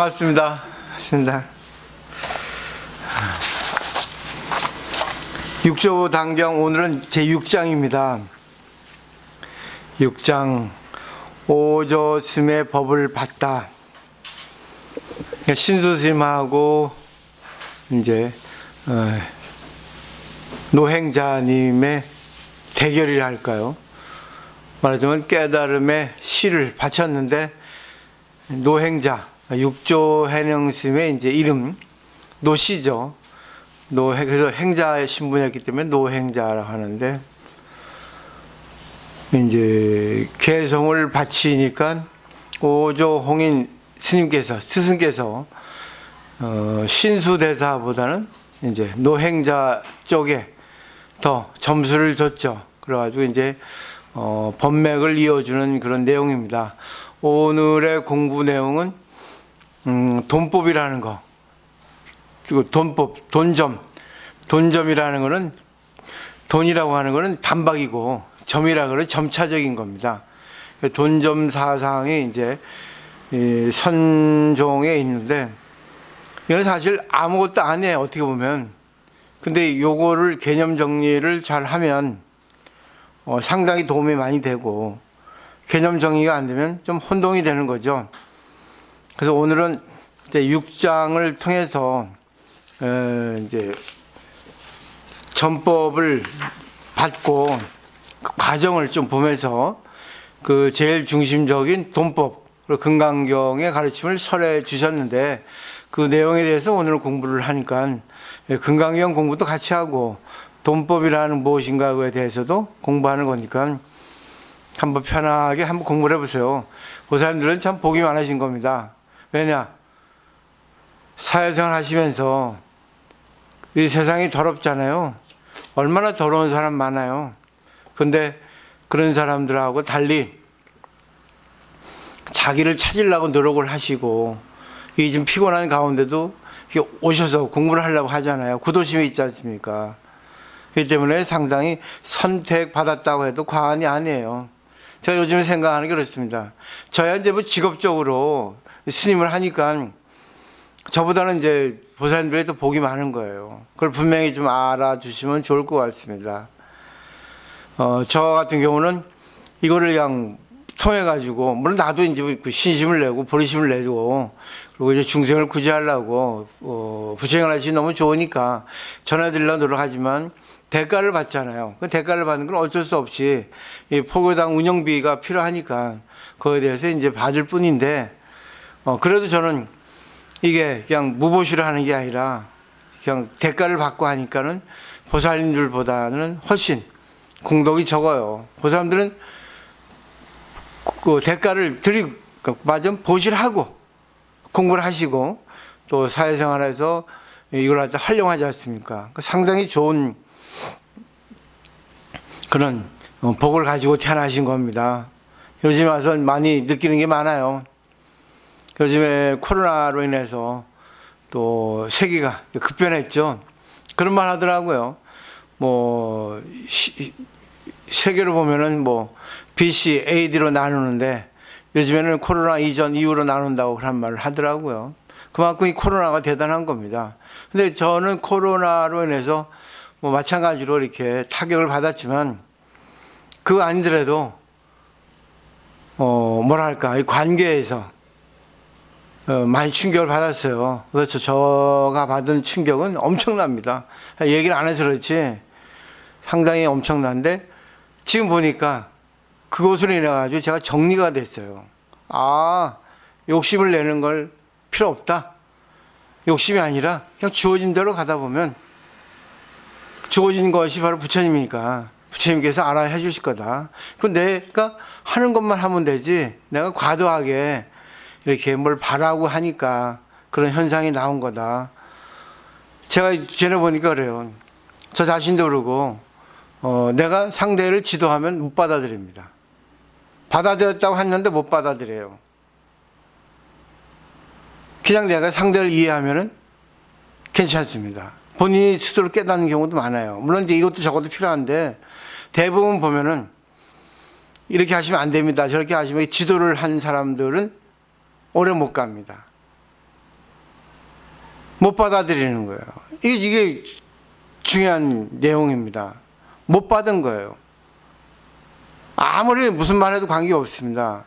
반갑습니다. 반갑습니다. 육조당경 오늘은 제6장입니다. 6장 오조스의 법을 받다. 신수스님하고 이제 노행자님의 대결이라 할까요? 말하자면 깨달음의 시를 바쳤는데 노행자, 육조해령스님의 이제 이름 노시죠. 그래서 행자의 신분이었기 때문에 노행자라고 하는데, 이제 개성을 바치니까 오조홍인 스승께서 신수대사보다는 이제 노행자 쪽에 더 점수를 줬죠. 그래가지고 이제 법맥을 이어주는 그런 내용입니다. 오늘의 공부 내용은 돈법이라는 거, 그리고 돈법, 돈점이라는 거는, 돈이라고 하는 거는 반박이고 점이라고 하는 점차적인 겁니다. 돈점 사상이 이제 선종에 있는데, 이건 사실 아무것도 아니에요, 어떻게 보면. 근데 요거를 개념 정리를 잘 하면 상당히 도움이 많이 되고, 개념 정리가 안 되면 좀 혼동이 되는 거죠. 그래서 오늘은 이제 6장을 통해서 이제 전법을 받고 그 과정을 좀 보면서 그 제일 중심적인 돈법, 그리고 금강경의 가르침을 설해 주셨는데, 그 내용에 대해서 오늘 공부를 하니까 금강경 공부도 같이 하고 돈법이라는 무엇인가에 대해서도 공부하는 거니까 한번 편하게 한번 공부를 해보세요. 보살님들은 참 복이 많으신 겁니다. 왜냐? 사회생활 하시면서 이 세상이 더럽잖아요. 얼마나 더러운 사람 많아요. 근데 그런 사람들하고 달리 자기를 찾으려고 노력을 하시고, 이 좀 피곤한 가운데도 오셔서 공부를 하려고 하잖아요. 구도심이 있지 않습니까? 그렇기 때문에 상당히 선택받았다고 해도 과언이 아니에요. 제가 요즘에 생각하는 게 그렇습니다. 저야 이제 뭐 직업적으로 스님을 하니까 저보다는 이제 보살님들이 더 복이 많은 거예요. 그걸 분명히 좀 알아주시면 좋을 것 같습니다. 저 같은 경우는 이거를 그냥 통해가지고, 물론 나도 이제 신심을 내고 보리심을 내고, 그리고 이제 중생을 구제하려고 부처행을 하시기 너무 좋으니까 전해드리려고 노력하지만 대가를 받잖아요. 그 대가를 받는 건 어쩔 수 없이 이 포교당 운영비가 필요하니까 그거에 대해서 이제 받을 뿐인데, 그래도 저는 이게 그냥 무보시를 하는 게 아니라 그냥 대가를 받고 하니까는 보살님들보다는 훨씬 공덕이 적어요. 보살님들은 그 대가를 드리고, 맞아, 보실하고 공부를 하시고 또 사회생활에서 이걸 활용하지 않습니까? 상당히 좋은 그런 복을 가지고 태어나신 겁니다. 요즘 와서 많이 느끼는 게 많아요. 요즘에 코로나로 인해서 또 세계가 급변했죠. 그런 말 하더라고요. 뭐 세계로 보면은 뭐 BC, AD로 나누는데 요즘에는 코로나 이전, 이후로 나눈다고 그런 말을 하더라고요. 그만큼 이 코로나가 대단한 겁니다. 근데 저는 코로나로 인해서 뭐 마찬가지로 이렇게 타격을 받았지만, 그거 아니더라도 뭐랄까, 이 관계에서 많이 충격을 받았어요. 그래서 저가 받은 충격은 엄청납니다. 얘기를 안 해서 그렇지 상당히 엄청난데, 지금 보니까 그것으로 인해 가지고 제가 정리가 됐어요. 아, 욕심을 내는 걸 필요 없다. 욕심이 아니라 그냥 주어진 대로 가다 보면 주어진 것이 바로 부처님이니까 부처님께서 알아야 해주실 거다. 그건 내가 하는 것만 하면 되지, 내가 과도하게 이렇게 뭘 바라고 하니까 그런 현상이 나온 거다. 제가 전에 보니까 그래요. 저 자신도 그러고 내가 상대를 지도하면 못 받아들입니다. 받아들였다고 했는데 못 받아들여요. 그냥 내가 상대를 이해하면은 괜찮습니다. 본인이 스스로 깨닫는 경우도 많아요. 물론 이제 이것도 저것도 필요한데, 대부분 보면은 이렇게 하시면 안 됩니다, 저렇게 하시면, 지도를 한 사람들은 오래 못 갑니다. 못 받아들이는 거예요. 이게 중요한 내용입니다. 못 받은 거예요. 아무리 무슨 말 해도 관계 없습니다.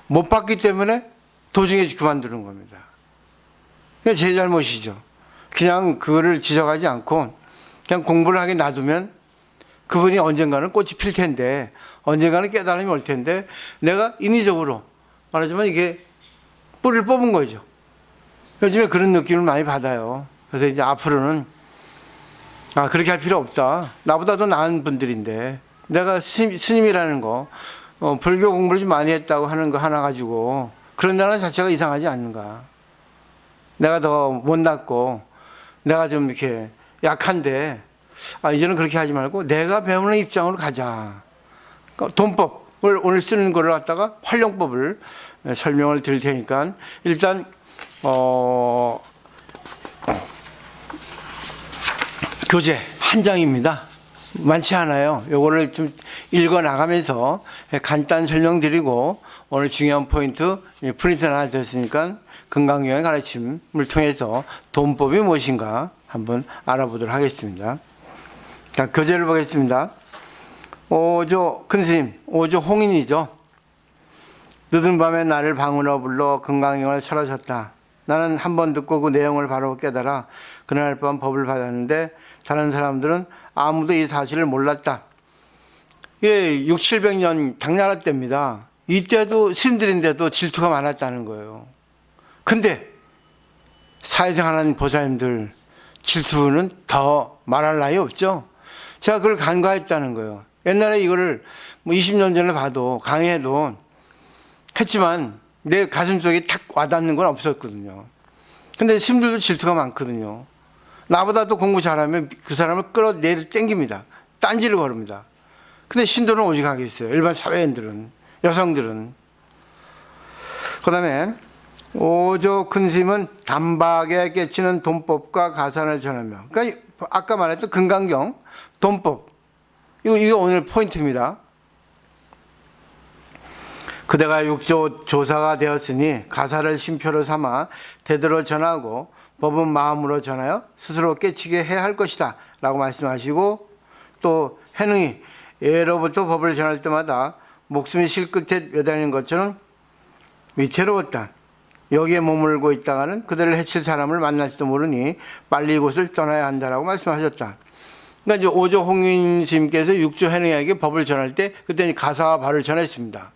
못 받기 때문에 도중에 그만두는 겁니다. 그게 제 잘못이죠. 그냥 그거를 지적하지 않고 그냥 공부를 하게 놔두면 그분이 언젠가는 꽃이 필 텐데, 언젠가는 깨달음이 올 텐데, 내가 인위적으로 말하자면 이게 뿌리를 뽑은 거죠. 요즘에 그런 느낌을 많이 받아요. 그래서 이제 앞으로는 그렇게 할 필요 없다. 나보다도 나은 분들인데 내가 스님이라는 거, 불교 공부를 좀 많이 했다고 하는 거 하나 가지고 그런다는 자체가 이상하지 않는가. 내가 더 못났고 내가 좀 이렇게 약한데 이제는 그렇게 하지 말고 내가 배우는 입장으로 가자. 돈법을 오늘 쓰는 거를 갖다가 활용법을 설명을 드릴 테니까 일단 교재 한 장입니다. 많지 않아요. 요거를 좀 읽어 나가면서 간단 설명드리고 오늘 중요한 포인트 프린트 하나 드렸으니까 건강경영 가르침을 통해서 돈법이 무엇인가 한번 알아보도록 하겠습니다. 자, 교재를 보겠습니다. 오조 큰스님, 오조 홍인이죠. 늦은 밤에 나를 방으로 불러 건강경을 설하셨다. 나는 한 번 듣고 그 내용을 바로 깨달아 그날 밤 법을 받았는데 다른 사람들은 아무도 이 사실을 몰랐다. 예, 6, 700년 당나라 때입니다. 이때도 스님들인데도 질투가 많았다는 거예요. 근데 사회생활하는 보살님들 질투는 더 말할 나위 없죠. 제가 그걸 간과했다는 거예요. 옛날에 이거를 20년 전에 봐도 강의해도 했지만 내 가슴속에 탁 와닿는 건 없었거든요. 근데 스님들도 질투가 많거든요. 나보다 또 공부 잘하면 그 사람을 끌어내려 땡깁니다. 딴지를 걸습니다. 근데 신도는 오직 하겠어요. 일반 사회인들은, 여성들은. 그 다음에 오조 큰스님은 단박에 깨치는 돈법과 가산을 전하며, 그러니까 아까 말했던 금강경 돈법, 이거 오늘 포인트입니다. 그대가 육조 조사가 되었으니 가사를 심표로 삼아 대대로 전하고 법은 마음으로 전하여 스스로 깨치게 해야 할 것이다 라고 말씀하시고, 또 해능이 예로부터 법을 전할 때마다 목숨이 실끝에 매달리는 것처럼 위태로웠다. 여기에 머물고 있다가는 그들을 해칠 사람을 만날지도 모르니 빨리 이곳을 떠나야 한다라고 말씀하셨다. 그러니까 이제 오조 홍인 스님께서 육조 해능에게 법을 전할 때 그때 가사와 발을 전했습니다.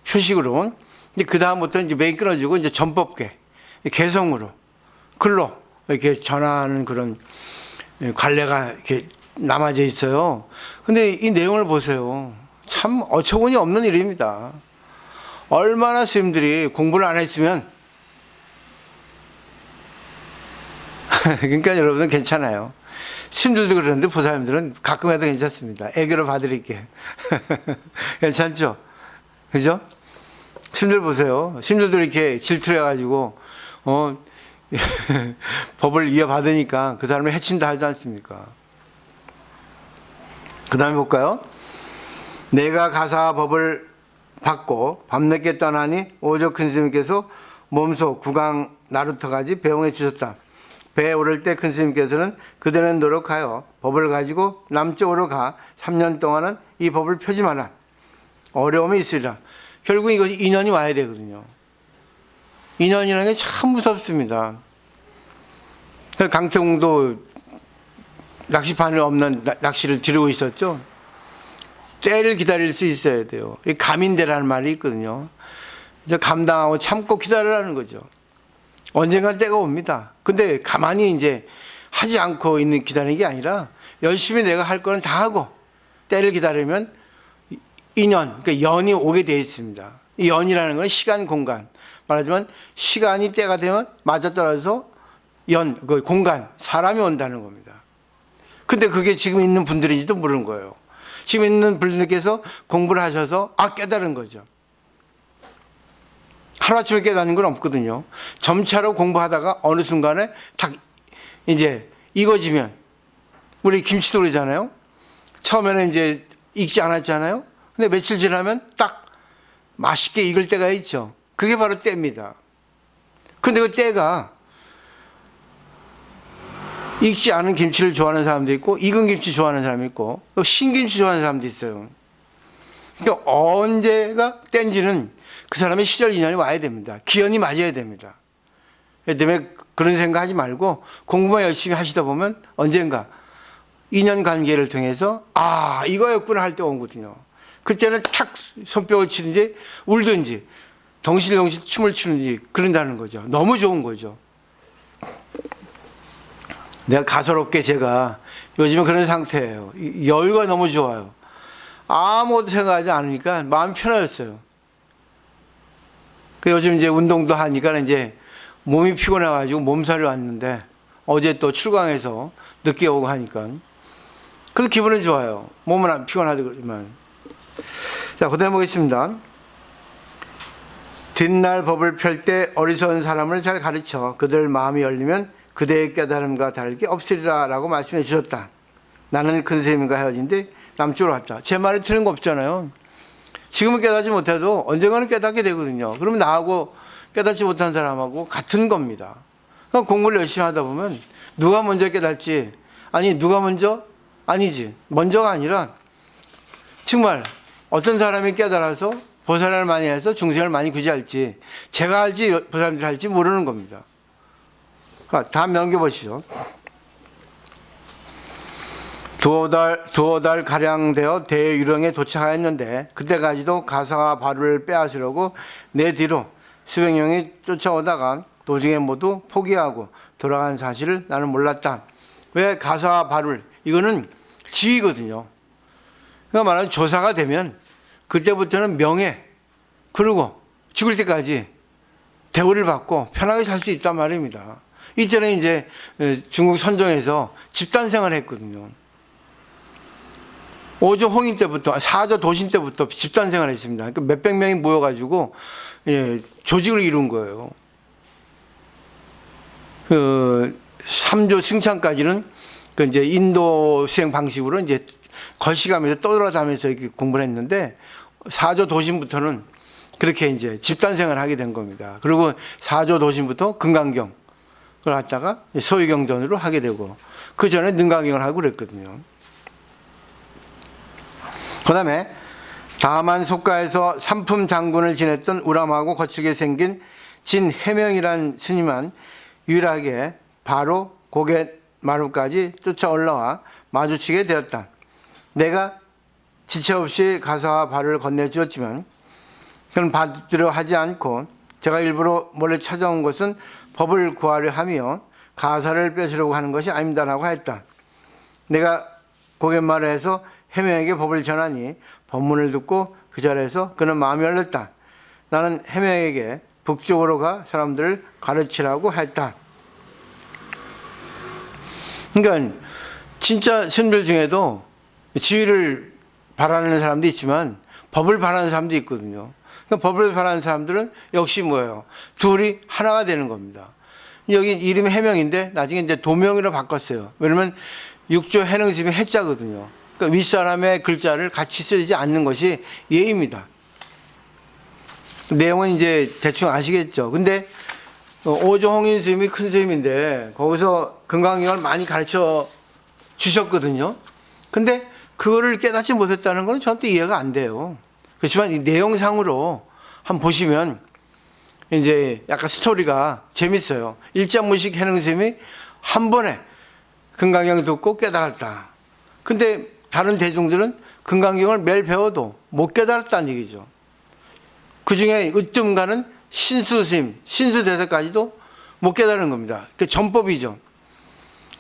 표식으로. 이제 그 다음부터 이제 맥이 끊어지고 이제 전법계 개성으로 글로 이렇게 전하는 그런 관례가 이렇게 남아져 있어요. 근데 이 내용을 보세요. 참 어처구니 없는 일입니다. 얼마나 스님들이 공부를 안 했으면 그러니까 여러분은 괜찮아요. 스님들도 그러는데 보살님들은 가끔 해도 괜찮습니다. 애교를 봐드릴게. 괜찮죠? 그죠? 스님들 보세요. 스님들도 이렇게 질투를 해가지고 법을 이어받으니까 그 사람을 해친다 하지 않습니까? 그 다음에 볼까요? 내가 가사 법을 받고 밤늦게 떠나니 오조 큰스님께서 몸소 구강 나루터까지 배웅해 주셨다. 배에 오를 때 큰스님께서는 그대는 노력하여 법을 가지고 남쪽으로 가 3년 동안은 이 법을 펴지 마라. 어려움이 있으리라. 결국 이것이 인연이 와야 되거든요. 인연이라는 게 참 무섭습니다. 강태공도 낚시바늘 없는 낚시를 들고 있었죠. 때를 기다릴 수 있어야 돼요. 이 감인대라는 말이 있거든요. 이제 감당하고 참고 기다리라는 거죠. 언젠간 때가 옵니다. 근데 가만히 이제 하지 않고 있는 기다리는 게 아니라 열심히 내가 할 거는 다 하고 때를 기다리면 인연, 그러니까 연이 오게 되어 있습니다. 이 연이라는 건 시간, 공간. 말하자면 시간이 때가 되면 맞아떨어져서 그 공간, 사람이 온다는 겁니다. 근데 그게 지금 있는 분들인지도 모르는 거예요. 지금 있는 분들께서 공부를 하셔서 깨달은 거죠. 하루아침에 깨닫는 건 없거든요. 점차로 공부하다가 어느 순간에 딱 이제 익어지면, 우리 김치도 그러잖아요. 처음에는 이제 익지 않았잖아요. 근데 며칠 지나면 딱 맛있게 익을 때가 있죠. 그게 바로 때입니다. 근데 그 때가 익지 않은 김치를 좋아하는 사람도 있고 익은 김치 좋아하는 사람이 있고 또 신김치 좋아하는 사람도 있어요. 그러니까 언제가 땐지는 그 사람의 시절 인연이 와야 됩니다. 기연이 맞아야 됩니다. 그렇기 때문에 그런 생각하지 말고 공부만 열심히 하시다 보면 언젠가 인연 관계를 통해서 아 이거였구나 할 때가 오거든요. 그때는 탁 손뼉을 치든지 울든지 덩실덩실 춤을 추는지 그런다는 거죠. 너무 좋은 거죠. 내가 가소롭게 제가 요즘은 그런 상태예요. 여유가 너무 좋아요. 아무것도 생각하지 않으니까 마음이 편해졌어요. 요즘 이제 운동도 하니까 이제 몸이 피곤해가지고 몸살이 왔는데 어제 또 출강해서 늦게 오고 하니까 그래서 기분은 좋아요. 몸은 피곤하지만. 자, 그다음 보겠습니다. 뒷날 법을 펼 때 어리석은 사람을 잘 가르쳐 그들 마음이 열리면 그대의 깨달음과 다르게 없으리라 라고 말씀해 주셨다. 나는 큰 스님과 헤어진데 남쪽으로 갔다. 제 말이 틀린 거 없잖아요. 지금은 깨닫지 못해도 언젠가는 깨닫게 되거든요. 그러면 나하고 깨닫지 못한 사람하고 같은 겁니다. 그러니까 공부를 열심히 하다 보면 누가 먼저 깨닫지 아니 누가 먼저 아니지 먼저가 아니라 정말 어떤 사람이 깨달아서 보살을 많이 해서 중생을 많이 구제할지 제가 할지 보살님들이 할지 모르는 겁니다. 다음 넘겨보시죠. 두어 달 가량 되어 대유령에 도착하였는데 그때까지도 가사와 바루를 빼앗으려고 내 뒤로 수백 명이 쫓아오다가 도중에 모두 포기하고 돌아간 사실을 나는 몰랐다. 왜 가사와 바룰? 이거는 지위거든요. 그러니까 말하면 조사가 되면 그때부터는 명예 그리고 죽을 때까지 대우를 받고 편하게 살 수 있단 말입니다. 이때는 이제 중국 선종에서 집단 생활을 했거든요. 5조 홍인 때부터 4조 도신 때부터 집단 생활을 했습니다. 그러니까 몇백 명이 모여가지고 조직을 이룬 거예요. 3조 승천까지는 그 이제 인도 수행 방식으로 이제 거시가면서 떠돌아다니면서 이렇게 공부를 했는데 4조 도신부터는 그렇게 이제 집단 생활을 하게 된 겁니다. 그리고 4조 도신부터 금강경을 갖다가 소위경전으로 하게 되고 그 전에 능강경을 하고 그랬거든요. 그 다음에 다만 속가에서 삼품 장군을 지냈던 우람하고 거칠게 생긴 진해명이란 스님은 유일하게 바로 고개 마루까지 쫓아 올라와 마주치게 되었다. 내가 지체 없이 가사와 발을 건네주었지만 그는 받들어 하지 않고 제가 일부러 몰래 찾아온 것은 법을 구하려 하며 가사를 뺏으려고 하는 것이 아닙니다라고 했다. 내가 고갯말을 해서 해명에게 법을 전하니 법문을 듣고 그 자리에서 그는 마음이 열렸다. 나는 해명에게 북쪽으로 가 사람들을 가르치라고 했다. 그러니까 진짜 스님들 중에도 지위를 바라는 사람도 있지만 법을 바라는 사람도 있거든요. 그러니까 법을 바라는 사람들은 역시 뭐예요? 둘이 하나가 되는 겁니다. 여기 이름이 해명인데 나중에 이제 도명으로 바꿨어요. 왜냐면 육조 해능심이 해자거든요. 그러니까 윗사람의 글자를 같이 쓰지 않는 것이 예입니다. 내용은 이제 대충 아시겠죠. 근데 오조홍인 스님이 큰 스님인데 거기서 금강경을 많이 가르쳐 주셨거든요. 근데 그거를 깨닫지 못했다는 건 저한테 이해가 안 돼요. 그렇지만 이 내용상으로 한번 보시면 이제 약간 스토리가 재밌어요. 일자무식 해능스님이 한 번에 금강경 듣고 깨달았다. 근데 다른 대중들은 금강경을 매일 배워도 못 깨달았다는 얘기죠. 그 중에 으뜸가는 신수스님, 신수대사까지도 못 깨달은 겁니다. 그 전법이죠.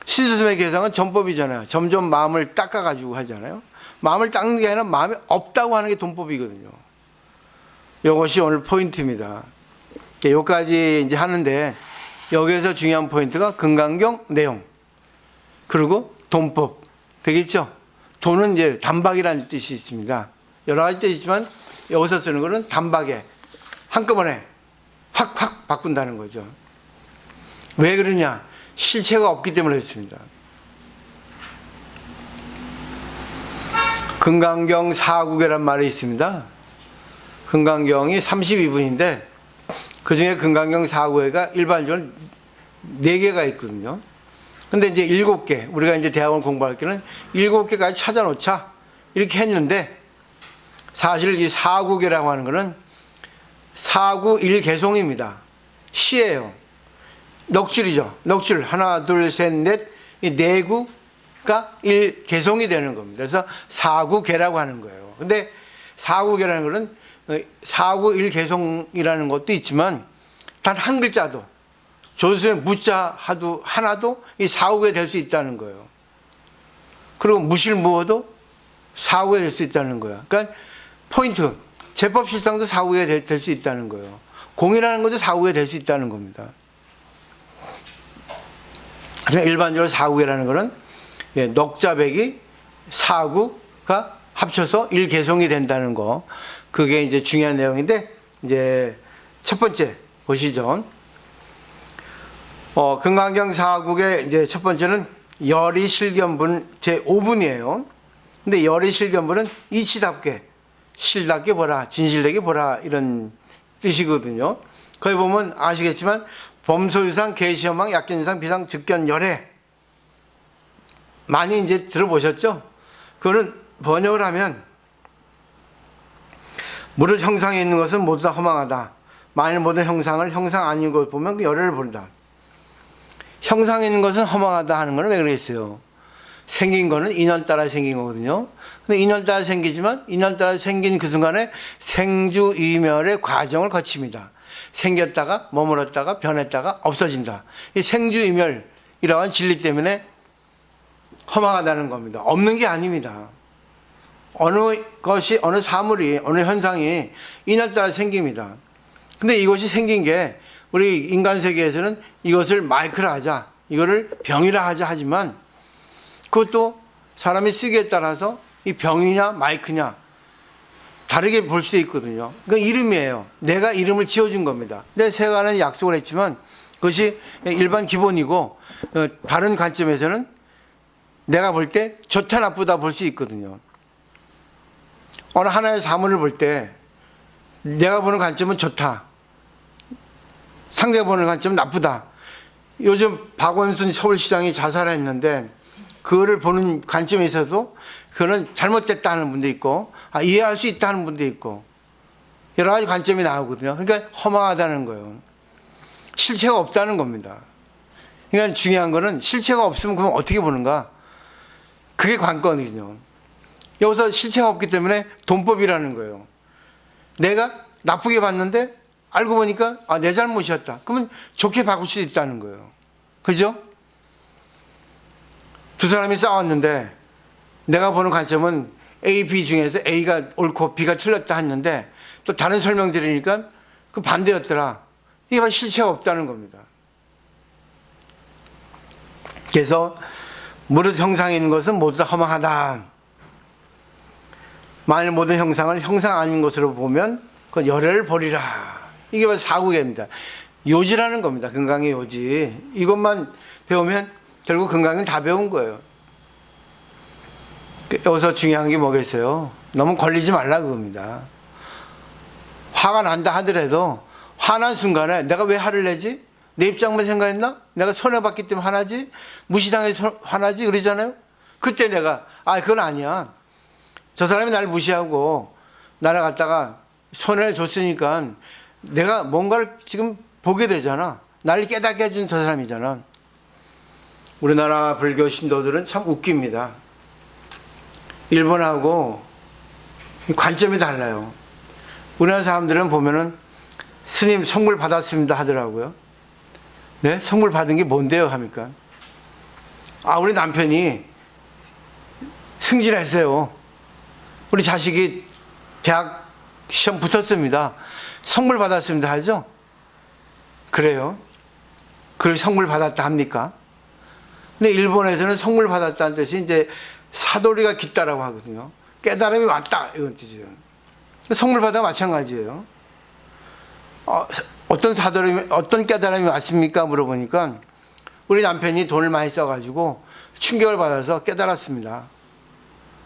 신수스님의 개성은 전법이잖아요. 점점 마음을 닦아가지고 하잖아요. 마음을 닦는 게 아니라 마음이 없다고 하는 게 돈법이거든요. 이것이 오늘 포인트입니다. 여기까지 이제 하는데 여기에서 중요한 포인트가 금강경 내용 그리고 돈법 되겠죠? 돈은 이제 단박이라는 뜻이 있습니다. 여러 가지 뜻이 있지만 여기서 쓰는 거는 단박에 한꺼번에 확 바꾼다는 거죠. 왜 그러냐? 실체가 없기 때문에 그렇습니다. 금강경 4국이란 말이 있습니다. 금강경이 32분인데 그 중에 금강경 4국에가 일반적으로 4개가 있거든요. 근데 이제 7개, 우리가 이제 대학원 공부할 때는 7개까지 찾아놓자. 이렇게 했는데, 사실 이 사구계라고 하는 거는 사구 일개송입니다. 시예요. 넋줄이죠. 넋줄. 하나, 둘, 셋, 넷. 이 네 구가 일개송이 되는 겁니다. 그래서 사구계라고 하는 거예요. 근데 사구계라는 거는 사구 일개송이라는 것도 있지만 단 한 글자도 조수의 무자 하나도 이 사구계 될 수 있다는 거예요. 그리고 무실무어도 사구계 될 수 있다는 거예요. 그러니까 포인트, 제법실상도 사구계 될 수 있다는 거예요. 공이라는 것도 사구계 될 수 있다는 겁니다. 일반적으로 사구계라는 것은 넉자백이 사구가 합쳐서 일개송이 된다는 거, 그게 이제 중요한 내용인데, 이제 첫 번째 보시죠. 금강경 사국의 이제 첫 번째는 열이실견분 제 5분이에요. 근데 열이실견분은 이치답게, 실답게 보라, 진실되게 보라, 이런 뜻이거든요. 거기 보면 아시겠지만 범소유상, 계시현망, 약견유상, 비상, 즉견, 열애 많이 이제 들어보셨죠? 그거는 번역을 하면 무릇 형상에 있는 것은 모두 다 허망하다. 만일 모든 형상을 형상 아닌 것 보면 그 열애를 본다. 형상에 있는 것은 허망하다 하는 거는 왜 그러겠어요? 생긴 거는 인연 따라 생긴 거거든요. 근데 인연 따라 생기지만 인연 따라 생긴 그 순간에 생주이멸의 과정을 거칩니다. 생겼다가 머물렀다가 변했다가 없어진다. 이 생주이멸이라고 하는 진리 때문에 허망하다는 겁니다. 없는 게 아닙니다. 어느 것이, 어느 사물이, 어느 현상이 인연 따라 생깁니다. 근데 이것이 생긴 게 우리 인간 세계에서는 이것을 마이크라 하자, 이거를 병이라 하자 하지만 그것도 사람이 쓰기에 따라서 이 병이냐 마이크냐 다르게 볼 수 있거든요. 그 이름이에요. 내가 이름을 지어준 겁니다. 근데 세간은 약속을 했지만 그것이 일반 기본이고 다른 관점에서는 내가 볼 때 좋다 나쁘다 볼 수 있거든요. 어느 하나의 사물을 볼 때 내가 보는 관점은 좋다, 상대가 보는 관점은 나쁘다. 요즘 박원순 서울시장이 자살했는데 그거를 보는 관점에 있어도 그거는 잘못됐다 하는 분도 있고 이해할 수 있다 하는 분도 있고 여러 가지 관점이 나오거든요. 그러니까 허망하다는 거예요. 실체가 없다는 겁니다. 그러니까 중요한 거는 실체가 없으면 그럼 어떻게 보는가? 그게 관건이거든요. 여기서 실체가 없기 때문에 돈법이라는 거예요. 내가 나쁘게 봤는데 알고 보니까 내 잘못이었다. 그러면 좋게 바꿀 수 있다는 거예요. 그죠? 두 사람이 싸웠는데 내가 보는 관점은 A, B 중에서 A가 옳고 B가 틀렸다 했는데 또 다른 설명 들으니까 그 반대였더라. 이게 바로 실체가 없다는 겁니다. 그래서 무릇 형상에 있는 것은 모두 다 허망하다. 만일 모든 형상을 형상 아닌 것으로 보면 그건 열애를 버리라. 이게 바로 사구계입니다. 요지라는 겁니다. 금강의 요지. 이것만 배우면 결국 금강은 다 배운 거예요. 여기서 중요한 게 뭐겠어요? 너무 걸리지 말라 그겁니다. 화가 난다 하더라도 화난 순간에 내가 왜 화를 내지? 내 입장만 생각했나? 내가 손해봤기 때문에 화나지? 무시당해서 화나지? 그러잖아요? 그때 내가 그건 아니야. 저 사람이 나를 무시하고 나를 갖다가 손해를 줬으니까 내가 뭔가를 지금 보게 되잖아. 나를 깨닫게 해준 저 사람이잖아. 우리나라 불교 신도들은 참 웃깁니다. 일본하고 관점이 달라요. 우리나라 사람들은 보면은 스님 선물 받았습니다 하더라고요. 네? 선물 받은 게 뭔데요? 합니까? 우리 남편이 승진했어요. 우리 자식이 대학 시험 붙었습니다. 선물 받았습니다 하죠? 그래요? 그걸 선물 받았다 합니까? 근데 일본에서는 선물 받았다는 뜻이 이제 사도리가 깊다라고 하거든요. 깨달음이 왔다 이런 뜻이에요. 선물 받아 마찬가지예요. 어떤 사도림이, 어떤 깨달음이 왔습니까? 물어보니까 우리 남편이 돈을 많이 써가지고 충격을 받아서 깨달았습니다.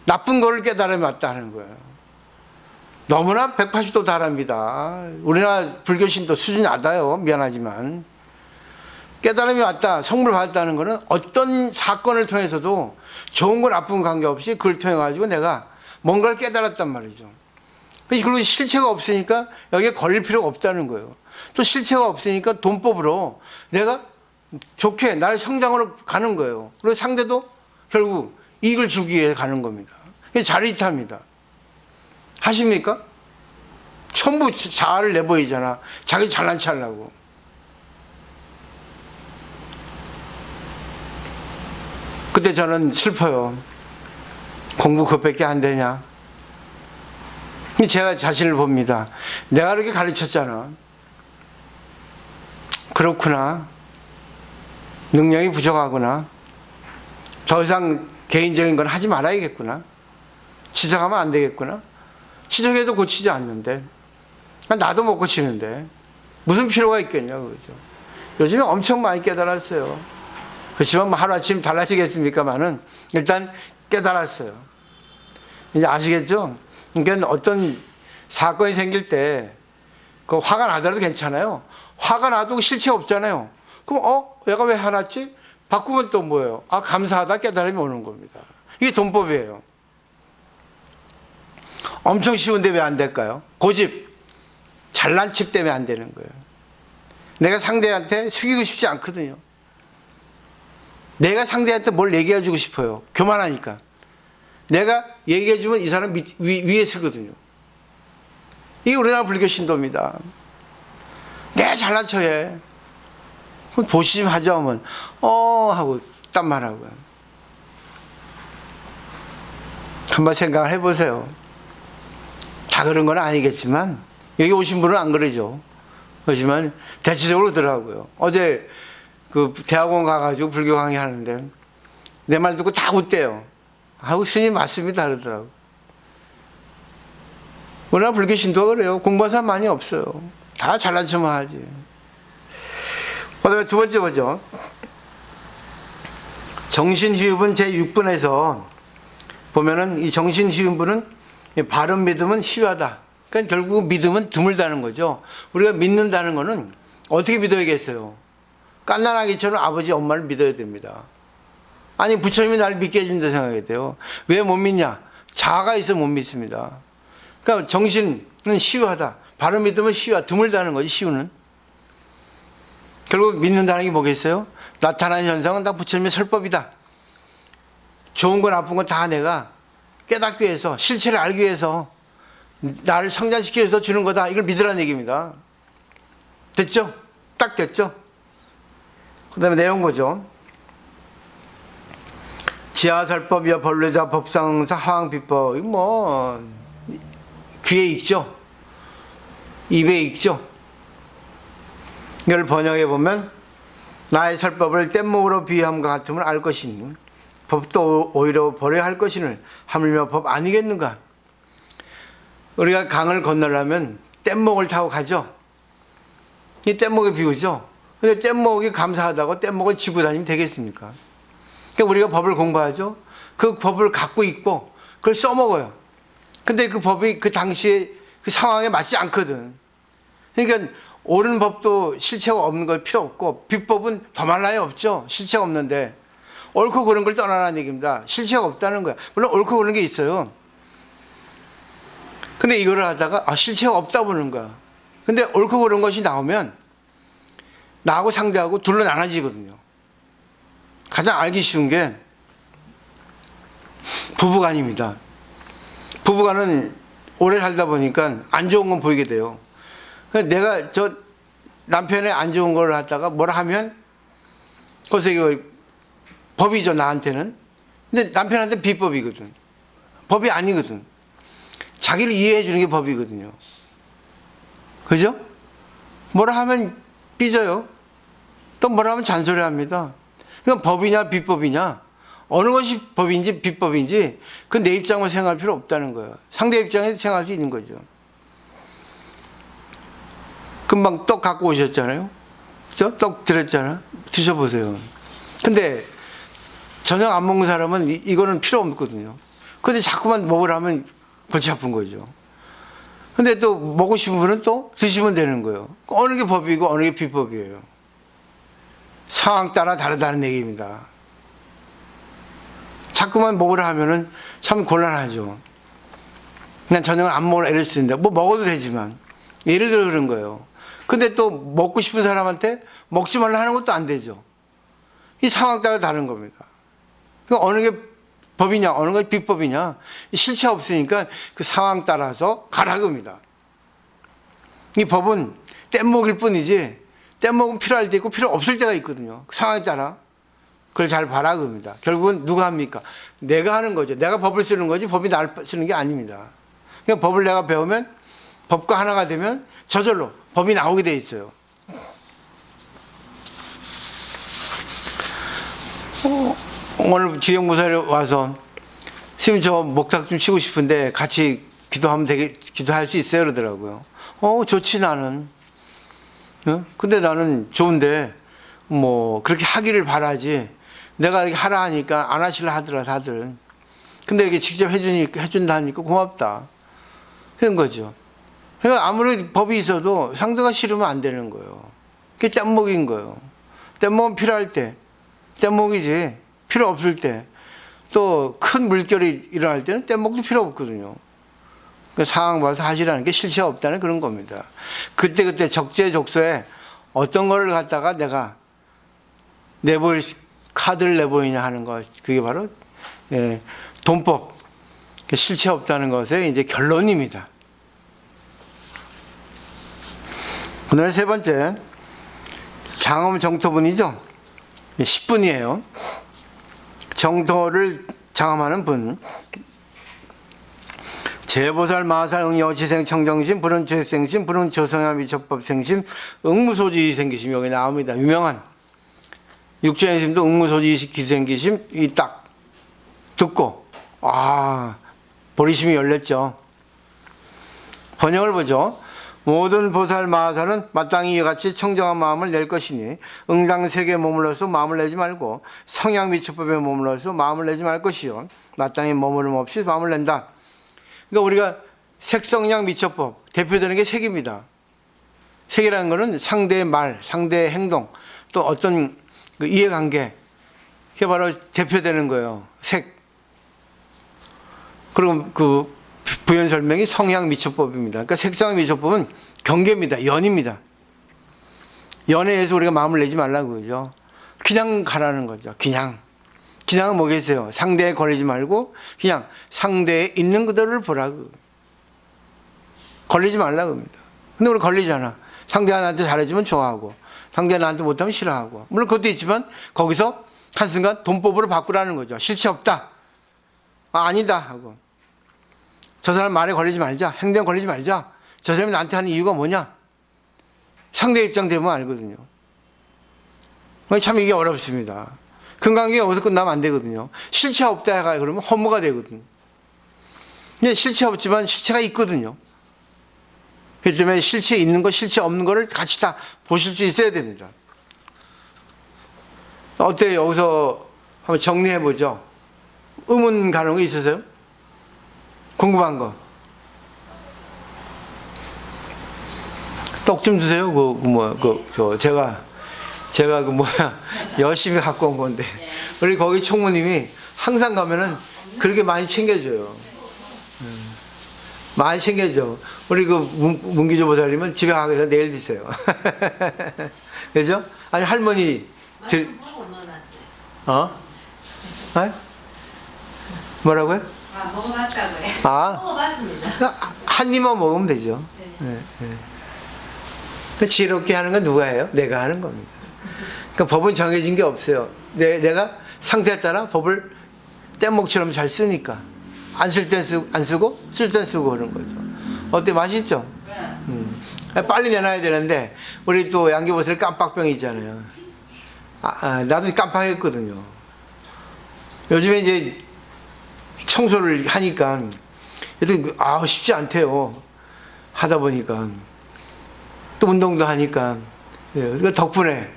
나쁜 거를 깨달음이 왔다는 거예요. 너무나 180도 다릅니다. 우리나라 불교신도 수준이 낮아요. 미안하지만. 깨달음이 왔다, 성불 받았다는 것은 어떤 사건을 통해서도 좋은 건 나쁜 관계없이 그걸 통해 가지고 내가 뭔가를 깨달았단 말이죠. 그리고 실체가 없으니까 여기에 걸릴 필요가 없다는 거예요. 또 실체가 없으니까 돈법으로 내가 좋게 나의 성장으로 가는 거예요. 그리고 상대도 결국 이익을 주기 위해 가는 겁니다. 이게 자리이탈입니다. 하십니까? 전부 자아를 내보이잖아. 자기 잘난 체 하려고. 그때 저는 슬퍼요. 공부 그것밖에 안 되냐. 제가 자신을 봅니다. 내가 그렇게 가르쳤잖아. 그렇구나. 능력이 부족하구나. 더 이상 개인적인 건 하지 말아야겠구나. 지적하면 안 되겠구나. 지적해도 고치지 않는데. 나도 못 고치는데. 무슨 필요가 있겠냐고, 그죠. 요즘에 엄청 많이 깨달았어요. 그렇지만 뭐 하루아침 달라지겠습니까만은 일단 깨달았어요. 이제 아시겠죠? 그러니까 어떤 사건이 생길 때 그 화가 나더라도 괜찮아요. 화가 나도 실체가 없잖아요. 그럼 얘가 왜 화났지? 바꾸면 또 뭐예요? 아, 감사하다 깨달음이 오는 겁니다. 이게 돈법이에요. 엄청 쉬운데 왜 안 될까요? 고집, 잘난 척 때문에 안 되는 거예요. 내가 상대한테 숙이고 싶지 않거든요. 내가 상대한테 뭘 얘기해 주고 싶어요. 교만하니까. 내가 얘기해 주면 이 사람 위에 서거든요. 이게 우리나라 불교 신도입니다. 내가 잘난 척해. 그럼 보시 좀 하자 하면 하고 딴 말하고요. 한번 생각을 해보세요. 다 그런 건 아니겠지만 여기 오신 분은 안 그러죠. 그렇지만 대체적으로 그러더라고요. 어제 그 대학원 가가지고 불교 강의하는데 내 말 듣고 다 웃대요. 아우 스님 맞습니다 그러더라고. 우리나라 불교 신도가 그래요. 공부한 사람 많이 없어요. 다 잘난 척만 하지. 그다음에 두 번째 보죠. 정신휘유분 제6분에서 보면은 이 정신휘유분은 바른 믿음은 희화다. 그러니까 결국 믿음은 드물다는 거죠. 우리가 믿는다는 거는 어떻게 믿어야겠어요? 깐난아기처럼 아버지 엄마를 믿어야 됩니다. 아니 부처님이 나를 믿게 해준다 생각해야 돼요. 왜 못 믿냐? 자아가 있어 못 믿습니다. 그러니까 정신은 희화하다. 바른 믿음은 희화, 드물다는 거지. 희우는 결국 믿는다는 게 뭐겠어요? 나타나는 현상은 다 부처님의 설법이다. 좋은 거 나쁜 건 다 내가 깨닫기 위해서, 실체를 알기 위해서, 나를 성장시키기 위해서 주는 거다. 이걸 믿으라는 얘기입니다. 됐죠? 딱 됐죠? 그 다음에 내용 보죠. 지하설법이여 벌레자 법상사 하왕비법. 이거 뭐 귀에 익죠? 입에 익죠? 이걸 번역해 보면 나의 설법을 뗏목으로 비유함과 같음을 알 것이니 법도 오히려 버려야 할 것이니 하물며 법 아니겠는가? 우리가 강을 건너려면 뗏목을 타고 가죠. 이 뗏목에 비우죠. 근데 뗏목이 감사하다고 뗏목을 지고 다니면 되겠습니까? 그러니까 우리가 법을 공부하죠. 그 법을 갖고 있고 그걸 써먹어요. 근데 그 법이 그 당시에 그 상황에 맞지 않거든. 그러니까 옳은 법도 실체가 없는 걸 필요 없고 비법은 더 말라야 없죠. 실체가 없는데 옳고 그른 걸 떠나라는 얘기입니다. 실체가 없다는 거야. 물론 옳고 그른 게 있어요. 근데 이거를 하다가 실체가 없다 보는 거야. 근데 옳고 그른 것이 나오면 나하고 상대하고 둘로 나눠지거든요. 가장 알기 쉬운 게 부부간입니다. 부부간은 오래 살다 보니까 안 좋은 건 보이게 돼요. 내가 저 남편의 안 좋은 걸 하다가 뭐라 하면 그래서 이거 법이죠 나한테는. 근데 남편한테 비법이거든. 법이 아니거든. 자기를 이해해 주는 게 법이거든요. 그죠? 뭐라 하면 삐져요. 또 뭐라 하면 잔소리합니다. 그럼 법이냐 비법이냐 어느 것이 법인지 비법인지 그 내 입장만 생각할 필요 없다는 거예요. 상대 입장에서 생각할 수 있는 거죠. 금방 떡 갖고 오셨잖아요. 그죠? 떡 드렸잖아. 드셔보세요. 근데 저녁 안 먹는 사람은 이거는 필요 없거든요. 근데 자꾸만 먹으라면 골치 아픈 거죠. 근데 또 먹고 싶은 분은 또 드시면 되는 거예요. 어느 게 법이고 어느 게 비법이에요. 상황 따라 다르다는 얘기입니다. 자꾸만 먹으라 하면은 참 곤란하죠. 난 저녁을 안 먹으라 애를 쓰는데, 뭐 먹어도 되지만. 예를 들어 그런 거예요. 근데 또 먹고 싶은 사람한테 먹지 말라 하는 것도 안 되죠. 이 상황 따라 다른 겁니다. 그러니까 어느 게 법이냐, 어느 게 비법이냐, 실체 없으니까 그 상황 따라서 가라 겁니다. 이 법은 뗏목일 뿐이지, 뗏목은 필요할 때 있고 필요 없을 때가 있거든요. 그 상황에 따라. 그걸 잘 봐라 겁니다. 결국은 누가 합니까? 내가 하는 거죠. 내가 법을 쓰는 거지 법이 나를 쓰는 게 아닙니다. 그냥 법을 내가 배우면, 법과 하나가 되면 저절로 법이 나오게 돼 있어요. 오늘 지역무사에 와서 선생님 저 목탁 좀 치고 싶은데 같이 기도하면 기도할 수 있어요? 그러더라고요. 좋지 나는. 근데 나는 좋은데 뭐 그렇게 하기를 바라지, 내가 이렇게 하라 하니까 안 하시려 하더라 다들. 근데 이게 직접 해준다 하니까 고맙다 그런 거죠. 그러니까 아무리 법이 있어도 상대가 싫으면 안 되는 거예요. 그게 뗏목인 거예요. 뗏목은 필요할 때 뗏목이지, 필요 없을 때, 또 큰 물결이 일어날 때는 뗏목도 필요 없거든요. 그 상황 봐서 하시라는 게 실체 없다는 그런 겁니다. 그때 적재적소에 어떤 거를 갖다가 내가 카드를 내보이냐 하는 것, 그게 바로 돈법, 실체 없다는 것의 이제 결론입니다. 오늘 세 번째 장엄 정토분이죠. 10분이에요. 정토를 장엄하는 분. 제보살, 마살, 응여지생, 청정심, 불운주생심, 불운조성야 미처법생심, 응무소지 생기심, 여기 나옵니다. 유명한 육체행심도 응무소지 기생기심, 이 딱 듣고 보리심이 열렸죠. 번역을 보죠. 모든 보살 마하살은 마땅히 이와 같이 청정한 마음을 낼 것이니 응당 세계에 머물러서 마음을 내지 말고 성향 미처법에 머물러서 마음을 내지 말 것이요 마땅히 머무름 없이 마음을 낸다. 그러니까 우리가 색성향 미처법 대표되는 게 색입니다. 색이라는 것은 상대의 말, 상대의 행동, 또 어떤 그 이해관계, 그게 바로 대표되는 거예요. 색. 그리고 그 부연 설명이 성향 미처법입니다. 그러니까 색상 미처법은 경계입니다. 연입니다. 연애에서 우리가 마음을 내지 말라고 그러죠. 그냥 가라는 거죠. 그냥은 뭐겠어요? 상대에 걸리지 말고 그냥 상대에 있는 그대로를 보라고. 걸리지 말라고 합니다. 근데 우리 걸리잖아. 상대가 나한테 잘해주면 좋아하고 상대가 나한테 못하면 싫어하고. 물론 그것도 있지만 거기서 한순간 돈법으로 바꾸라는 거죠. 실체 없다. 아니다 하고. 저 사람 말에 걸리지 말자. 행동에 걸리지 말자. 저 사람이 나한테 하는 이유가 뭐냐? 상대 입장 되면 알거든요. 참 이게 어렵습니다. 근관계가 여기서 끝나면 안 되거든요. 실체 없다 해가 그러면 허무가 되거든요. 근데 실체 없지만 실체가 있거든요. 그렇기 때문에 실체 있는 거, 실체 없는 거를 같이 다 보실 수 있어야 됩니다. 어때요? 여기서 한번 정리해 보죠. 의문 가는 거 있으세요? 궁금한 거. 떡 좀 주세요. 제가 열심히 갖고 온 건데. 우리 거기 총무님이 항상 가면은 그렇게 많이 챙겨줘요. 많이 챙겨줘. 우리 그 문기조 보살님은 집에 가서 내일 드세요. 그죠? 아니, 할머니. 뭐라고요? 먹어봤다고요. 먹어봤습니다. 한 입만 먹으면 되죠. 네. 지혜롭게 하는 건 누가 해요? 내가 하는 겁니다. 그러니까 법은 정해진 게 없어요. 내가 상태에 따라 법을 뗏목처럼 잘 쓰니까. 안 쓸 땐 안 쓰고, 쓸 땐 쓰고 그런 거죠. 어때? 맛있죠? 빨리 내놔야 되는데, 우리 또 양귀보살 깜빡병이 있잖아요. 나도 깜빡했거든요. 요즘에 이제 청소를 하니까, 쉽지 않대요. 하다 보니까. 또 운동도 하니까. 그러니까 덕분에,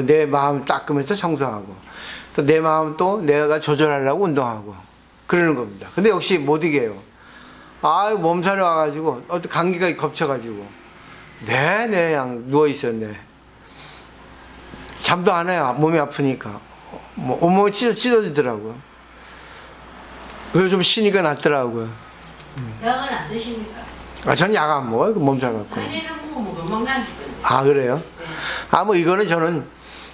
내 마음 닦으면서 청소하고, 또 내 마음 또 내가 조절하려고 운동하고, 그러는 겁니다. 근데 역시 못 이겨요. 몸살이 와가지고, 어떤 감기가 겹쳐가지고, 그냥 누워있었네. 잠도 안 해요. 몸이 아프니까. 뭐 온몸이 찢어지더라고요. 그래서 좀 쉬니까 낫더라고요. 약은 안 드십니까? 전 약 안 먹어요. 몸살 갖고. 한일은 뭐 금방 나시거든요. 아, 그래요? 네. 뭐 이거는 저는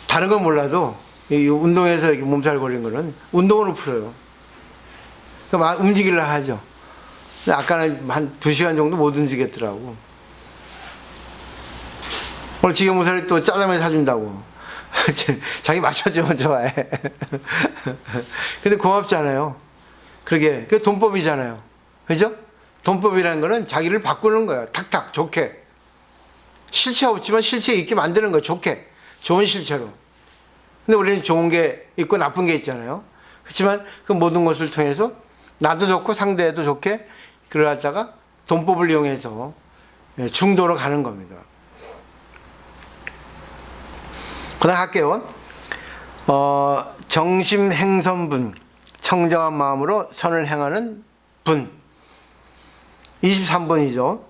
다른 건 몰라도 이 운동에서 이렇게 몸살 걸린 거는 운동으로 풀어요. 그러니까 움직이려 하죠. 근데 아까는 한 2시간 정도 못 움직였더라고. 오늘 지금 모살이 또 짜장면 사준다고. 자기 맞춰주면 좋아해. 근데 고맙잖아요. 그게 돈법이잖아요. 그죠? 돈법이라는 거는 자기를 바꾸는 거예요. 탁탁, 좋게. 실체 없지만 실체 있게 만드는 거예요. 좋게. 좋은 실체로. 근데 우리는 좋은 게 있고 나쁜 게 있잖아요. 그렇지만 그 모든 것을 통해서 나도 좋고 상대도 좋게 그러다가 돈법을 이용해서 중도로 가는 겁니다. 그다음 할게요. 정심행선분, 청정한 마음으로 선을 행하는 분. 23번이죠.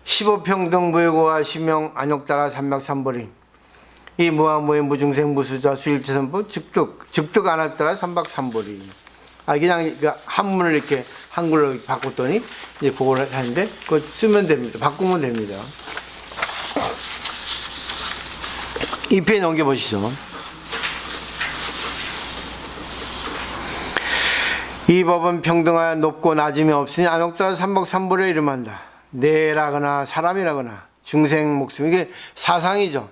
15평등 무효고와 시명 안욕따라 삼박삼벌이. 이 무아무의 무중생 무수자 수일체선부 즉득 안았따라 삼박삼벌이. 그냥 한문을 이렇게 한글로 바꿨더니 이제 그걸 하는데 그거 쓰면 됩니다. 바꾸면 됩니다. 이 페이지 넘겨보시죠. 이 법은 평등하여 높고 낮음이 없으니 안옥따라 삼박삼벌에 이름한다. 내라거나 사람이라거나 중생 목숨, 이게 사상이죠.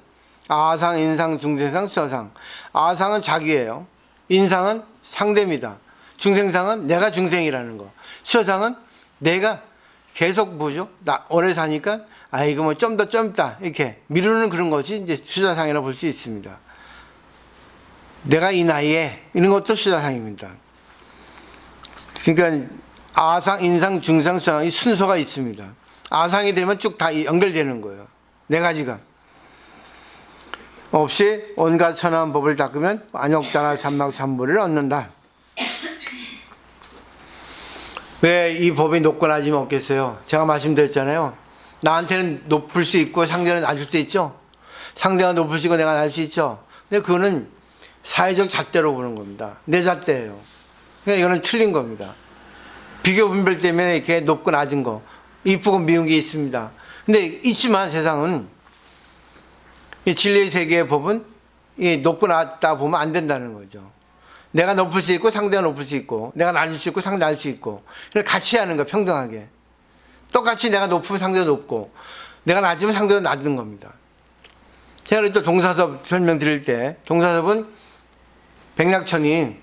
아상, 인상, 중생상, 수사상. 아상은 자기예요. 인상은 상대입니다. 중생상은 내가 중생이라는 거. 수사상은 내가 계속 뭐죠? 나 오래 사니까 이거 뭐 좀 더 이렇게 미루는 그런 것이 이제 수사상이라고 볼 수 있습니다. 내가 이 나이에 이런 것도 수사상입니다. 그러니까 아상, 인상, 중상, 수상 이 순서가 있습니다. 아상이 되면 쭉 다 연결되는 거예요. 네 가지가. 없이 온갖 선한 법을 닦으면 안욕따라 삼박삼벌을 얻는다. 왜 이 법이 높고 낮으면 없겠어요? 제가 말씀드렸잖아요. 나한테는 높을 수 있고 상대는 낮을 수 있죠. 상대가 높을 수 있고 내가 낮을 수 있죠. 근데 그거는 사회적 잣대로 보는 겁니다. 내 잣대예요. 그러니까 이거는 틀린 겁니다. 비교 분별 때문에 이렇게 높고 낮은 거, 이쁘고 미운 게 있습니다. 근데 있지만 세상은 이 진리의 세계의 법은 이 높고 낮다 보면 안 된다는 거죠. 내가 높을 수 있고 상대가 높을 수 있고 내가 낮을 수 있고 상대가 낮을 수 있고 같이 하는 거 평등하게. 똑같이 내가 높으면 상대가 높고 내가 낮으면 상대가 낮은 겁니다. 제가 또 동사섭 설명드릴 때 동사섭은 백낙천이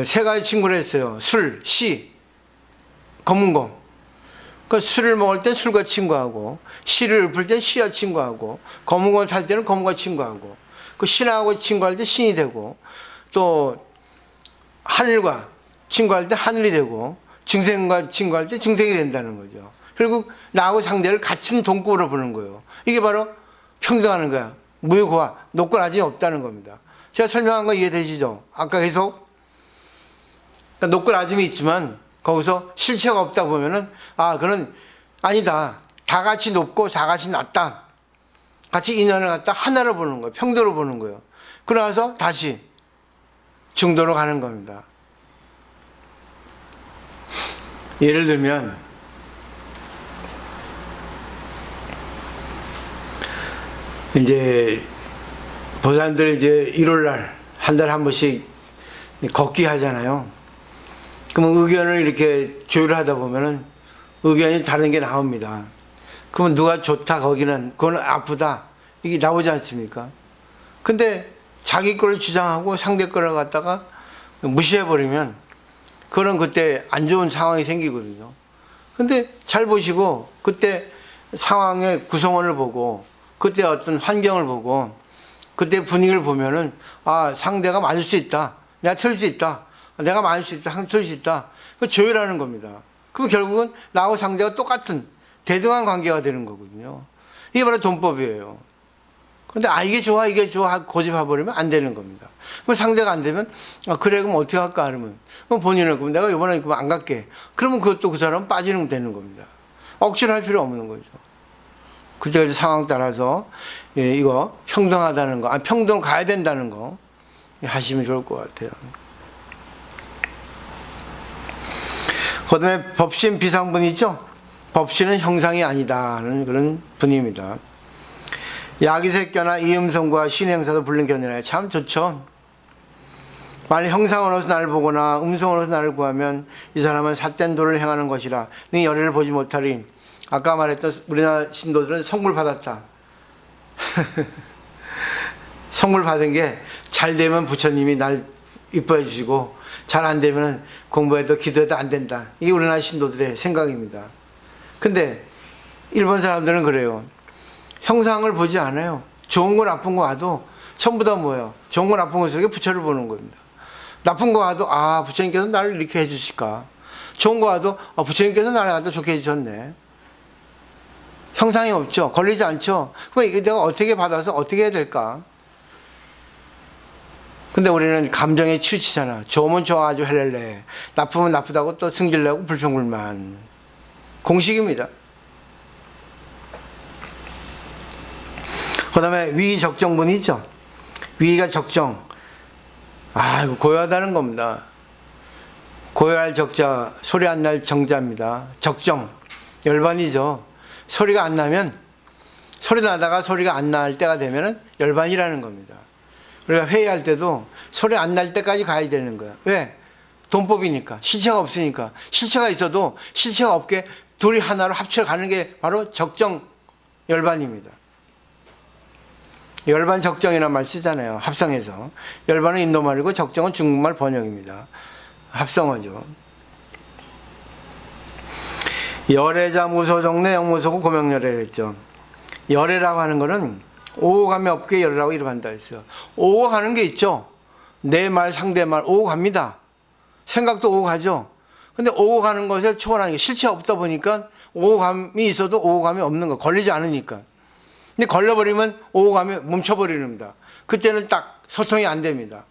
세 가지 친구를 했어요. 술, 시, 검은공. 그 술을 먹을 땐 술과 친구하고 시를 읊을 땐 시와 친구하고 검은공을 탈 때는 검은과 친구하고 그 신하고 친구할 때 신이 되고 또 하늘과 친구할 때 하늘이 되고 중생과 친구할 때 중생이 된다는 거죠. 결국 나하고 상대를 같은 동급으로 보는 거예요. 이게 바로 평등하는 거야. 무효고와 높고 낮이 없다는 겁니다. 제가 설명한 거 이해되시죠? 아까 계속 그러니까 높고 낮음이 있지만 거기서 실체가 없다 보면은 그는 아니다. 다 같이 높고 다 같이 낮다. 같이 인연을 갖다 하나로 보는 거예요. 평도로 보는 거예요. 그러나서 다시 중도로 가는 겁니다. 예를 들면 이제 보살님들 이제 1월날 한 달에 한 번씩 걷기 하잖아요. 그러면 의견을 이렇게 조율하다 보면은 의견이 다른 게 나옵니다. 그러면 누가 좋다 거기는 그건 아프다 이게 나오지 않습니까? 근데 자기 거를 주장하고 상대 거를 갖다가 무시해버리면 그런 그때 안 좋은 상황이 생기거든요. 근데 잘 보시고 그때 상황의 구성원을 보고 그때 어떤 환경을 보고 그때 분위기를 보면은 상대가 맞을 수 있다. 내가 틀릴 수 있다. 내가 맞을 수 있다. 틀릴 수 있다. 그 조율하는 겁니다. 그럼 결국은 나하고 상대가 똑같은 대등한 관계가 되는 거거든요. 이게 바로 돈법이에요. 근데 이게 좋아 고집해버리면 안 되는 겁니다. 그럼 상대가 안 되면 그래 그럼 어떻게 할까 하면 그럼 본인은 그럼 내가 이번에 안 갈게. 그러면 그것도 그 사람 빠지는 되는 겁니다. 억지로 할 필요 없는 거죠. 그때 상황 따라서 이거 평등하다는 거, 평등 가야 된다는 거 하시면 좋을 것 같아요. 그다음에 법신 비상분 있죠? 법신은 형상이 아니다는 그런 분입니다. 야기색견화 이음성과 신행사도 불른 견해라. 참 좋죠. 만약 형상으로서 나를 보거나 음성으로서 나를 구하면 이 사람은 삿된 도를 행하는 것이라 네 열애를 보지 못하리. 아까 말했던 우리나라 신도들은 선물 받았다. 선물 받은 게 잘 되면 부처님이 날 이뻐해 주시고 잘 안 되면 공부해도 기도해도 안 된다. 이게 우리나라 신도들의 생각입니다. 근데 일본 사람들은 그래요. 형상을 보지 않아요. 좋은 거 나쁜 거 와도 전부 다 뭐예요? 좋은 거 나쁜 거 속에 부처를 보는 겁니다. 나쁜 거 와도 부처님께서 나를 이렇게 해주실까. 좋은 거 와도 부처님께서 나를 갖다 좋게 해주셨네. 형상이 없죠. 걸리지 않죠. 그럼 이거 내가 어떻게 받아서 어떻게 해야 될까? 근데 우리는 감정에 치우치잖아. 좋으면 좋아가지고 헬렐레, 나쁘면 나쁘다고 또 승질내고 불평불만. 공식입니다. 그 다음에 위 적정분이 있죠. 위가 적정. 이거 고요하다는 겁니다. 고요할 적자, 소리 안 날 정자입니다. 적정, 열반이죠. 소리가 안 나면, 소리 나다가 소리가 안 날 때가 되면 열반이라는 겁니다. 우리가 회의할 때도 소리 안 날 때까지 가야 되는 거야. 왜? 돈법이니까. 실체가 없으니까. 실체가 있어도 실체가 없게 둘이 하나로 합쳐 가는 게 바로 적정 열반입니다. 열반 적정이라는 말 쓰잖아요. 합성해서. 열반은 인도말이고 적정은 중국말 번역입니다. 합성어죠. 열애자 무소정내 영무소고 고명열애했죠. 열애라고 하는 거는 오호감이 없게 열애라고 이름한다 했어요. 오호가는 게 있죠. 내 말 상대말 오호갑니다. 생각도 오호가죠. 근데 오호가는 것을 초월하는 게 실체 없다 보니까 오호감이 있어도 오호감이 없는 거. 걸리지 않으니까. 근데 걸려버리면 오호감이 멈춰버리는겁니다. 그때는 딱 소통이 안 됩니다.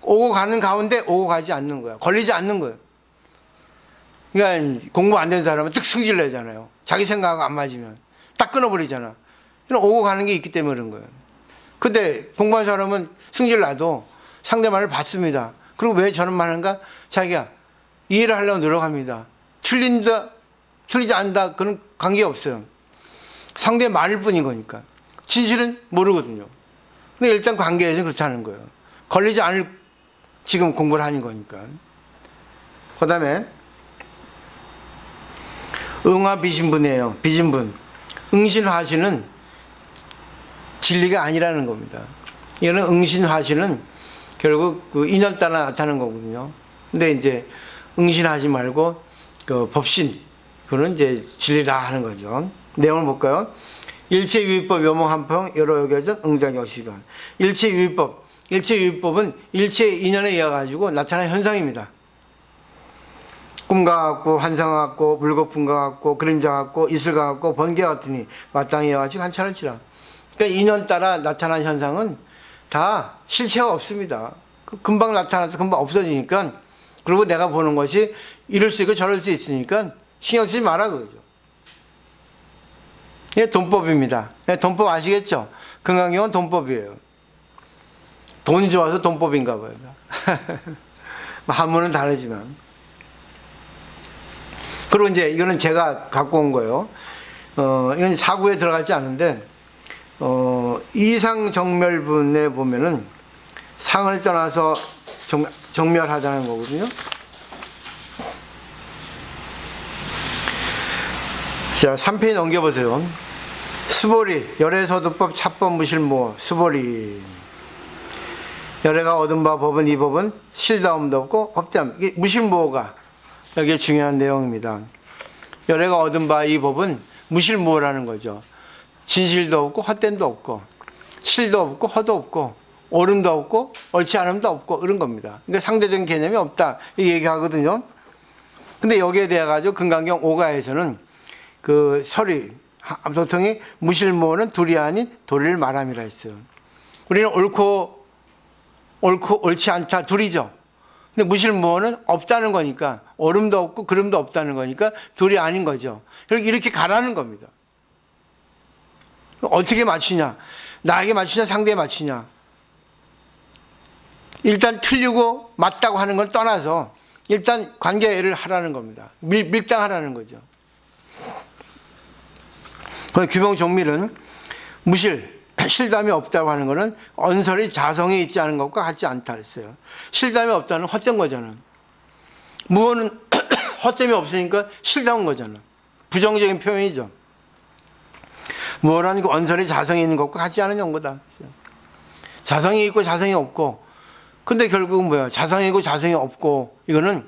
오고 가는 가운데 오고 가지 않는 거야. 걸리지 않는 거예요. 그러니까 공부 안 된 사람은 뜩 승질 내잖아요. 자기 생각하고 안 맞으면 딱 끊어버리잖아. 오고 가는 게 있기 때문에 그런 거예요. 근데 공부한 사람은 승질 나도 상대말을 받습니다. 그리고 왜 저런 말 하는가? 자기가 이해를 하려고 노력합니다. 틀린다, 틀리지 않다, 그런 관계 없어요. 상대 말일 뿐인 거니까. 진실은 모르거든요. 근데 일단 관계에서 그렇다는 거예요. 걸리지 않을 지금 공부를 하는 거니까. 그 다음에 응화 비신분이에요. 비신분. 응신화신은 진리가 아니라는 겁니다. 이거는 응신화신은 결국 그 인연 따라 나타나는 거거든요. 근데 이제 응신하지 말고 그 법신, 그거는 이제 진리다 하는 거죠. 내용을 볼까요? 일체유의법 요몽한평 여러 여겨전 응장여시간. 일체유의법. 일체유의법은 일체 인연에 의해 가지고 나타나는 현상입니다. 꿈과 같고 환상과 같고 물거품과 같고 그림자 같고 이슬과 같고 번개와 같으니 마땅히 여가지고 한차를치라. 그러니까 인연 따라 나타나는 현상은 다 실체가 없습니다. 금방 나타나서 금방 없어지니까, 그리고 내가 보는 것이 이럴 수 있고 저럴 수 있으니까 신경 쓰지 마라 그러죠. 이게 돈법입니다. 돈법 아시겠죠? 금강경은 돈법이에요. 돈이 좋아서 돈법인가 봐요. 한문은 다르지만. 그리고 이제 이거는 제가 갖고 온 거예요. 이건 사구에 들어가지 않은데, 이상정멸분에 보면은 상을 떠나서 정멸하다는 거거든요. 자, 3페이지 넘겨보세요. 수보리, 열애서두법 차법 무실모, 수보리. 열애가 얻은 바 법은 이 법은 실다움도 없고 헛되함. 이게 무실무호가 여기에 중요한 내용입니다. 열애가 얻은 바 이 법은 무실무호라는 거죠. 진실도 없고 헛됨도 없고 실도 없고 허도 없고 옳음도 없고 옳지 않음도 없고 이런 겁니다. 그러니까 상대적인 개념이 없다 이 얘기하거든요. 근데 여기에 대해 가지고 금강경 5가에서는 그 설이 보통이 무실무호는 둘이 아닌 도리를 말함이라 했어요. 우리는 옳지 않다 둘이죠. 근데 무실무호는 없다는 거니까, 옳음도 없고 그름도 없다는 거니까 둘이 아닌 거죠. 이렇게 가라는 겁니다. 어떻게 맞추냐? 나에게 맞추냐? 상대에 맞추냐? 일단 틀리고 맞다고 하는 걸 떠나서 일단 관계를 하라는 겁니다. 밀당하라는 거죠. 규명 종밀은 무실, 실담이 없다고 하는 것은 언설이 자성이 있지 않은 것과 같지 않다 했어요. 실담이 없다는 헛된 거잖아. 무언은 헛됨이 없으니까 실담인 거잖아. 부정적인 표현이죠. 무언은 그 언설이 자성이 있는 것과 같지 않은 정보다. 자성이 있고 자성이 없고, 근데 결국은 뭐야? 자성이 있고 자성이 없고, 이거는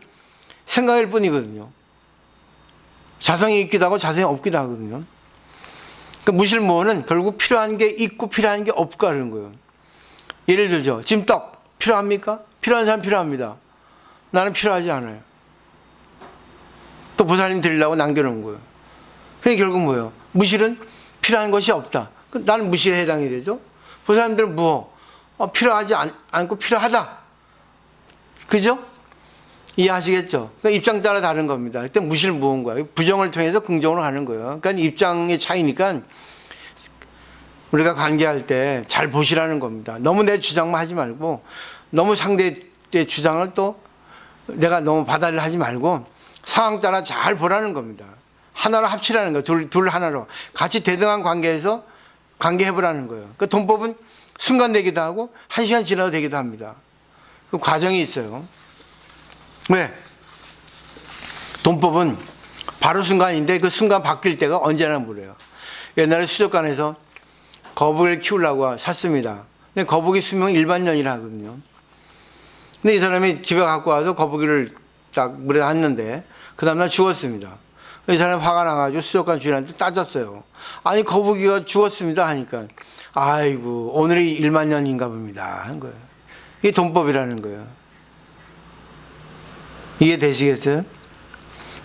생각일 뿐이거든요. 자성이 있기도 하고 자성이 없기도 하거든요. 그 무실무언은 결국 필요한 게 있고 필요한 게 없고 하는 거예요. 예를 들죠. 지금 떡 필요합니까? 필요한 사람 필요합니다. 나는 필요하지 않아요. 또 보살님 드리려고 남겨놓은 거예요. 그게 결국 뭐예요? 무실은 필요한 것이 없다. 나는 무실에 해당이 되죠. 보살님들은 필요하지 않고 필요하다. 그죠? 이해하시겠죠? 그러니까 입장 따라 다른 겁니다. 그때 무실무언 거예요. 부정을 통해서 긍정으로 가는 거예요. 그러니까 입장의 차이니까 우리가 관계할 때 잘 보시라는 겁니다. 너무 내 주장만 하지 말고 너무 상대의 주장을 또 내가 너무 받아들여 하지 말고 상황 따라 잘 보라는 겁니다. 하나로 합치라는 거예요. 둘 하나로. 같이 대등한 관계에서 관계해보라는 거예요. 그 돈법은 순간 되기도 하고 1시간 지나도 되기도 합니다. 그 과정이 있어요. 왜? 돈법은 바로 순간인데 그 순간 바뀔 때가 언제나 모르요. 옛날에 수족관에서 거북이를 키우려고 샀습니다. 근데 거북이 수명이 일반년이라 하거든요. 근데 이 사람이 집에 갖고 와서 거북이를 딱 물에 놨는데 그 다음날 죽었습니다. 이 사람이 화가 나가지고 수족관 주인한테 따졌어요. 아니 거북이가 죽었습니다 하니까 아이고 오늘이 1만 년인가 봅니다 한 거예요. 이게 돈법이라는 거예요. 이해되시겠어요?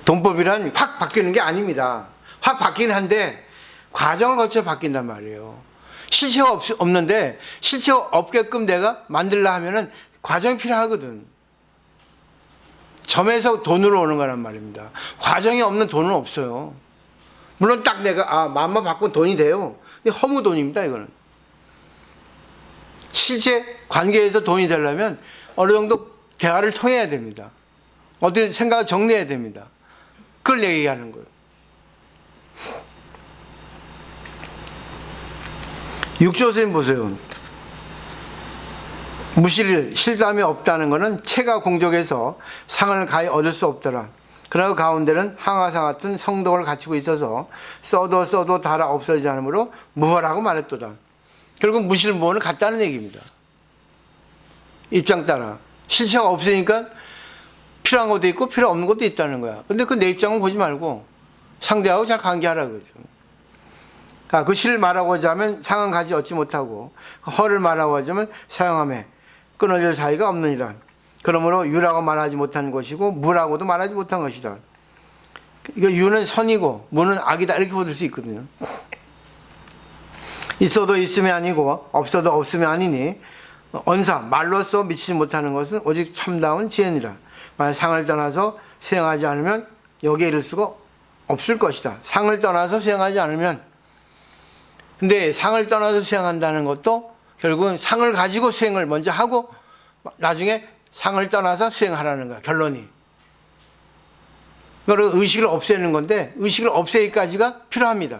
돈법이란 확 바뀌는 게 아닙니다. 확 바뀌긴 한데 과정을 거쳐 바뀐단 말이에요. 실체가 없는데 실체가 없게끔 내가 만들라 하면은 과정이 필요하거든. 점에서 돈으로 오는 거란 말입니다. 과정이 없는 돈은 없어요. 물론 딱 내가 마음만 바꾸면 돈이 돼요. 근데 허무 돈입니다 이거는. 실제 관계에서 돈이 되려면 어느 정도 대화를 통해야 됩니다. 어떤 생각을 정리해야 됩니다. 그걸 얘기하는 거예요. 6조 선생님 보세요. 실담이 없다는 것은 체가 공적에서 상을 가히 얻을 수 없더라. 그러나 그 가운데는 항아사 같은 성덕을 갖추고 있어서 써도 달아 없어지지 않으므로 무허라고 말했도다. 결국 무실무언은 같다는 얘기입니다. 입장 따라. 실체가 없으니까 필요한 것도 있고 필요 없는 것도 있다는 거야. 근데 그 내 입장은 보지 말고 상대하고 잘 관계하라 그러죠. 그 실을 말하고자 하면 상은 가지 얻지 못하고 허를 말하고자 하면 사용함에 끊어질 사이가 없느니라. 그러므로 유라고 말하지 못한 것이고 무라고도 말하지 못한 것이다. 이거 유는 선이고 무는 악이다 이렇게 보실 수 있거든요. 있어도 있음이 아니고 없어도 없음이 아니니 언사 말로써 미치지 못하는 것은 오직 참다운 지혜니라. 만약 상을 떠나서 수행하지 않으면 여기에 이를 수가 없을 것이다. 상을 떠나서 수행하지 않으면. 근데 상을 떠나서 수행한다는 것도 결국은 상을 가지고 수행을 먼저 하고 나중에 상을 떠나서 수행하라는 거야. 결론이. 그걸 의식을 없애는 건데 의식을 없애기까지가 필요합니다.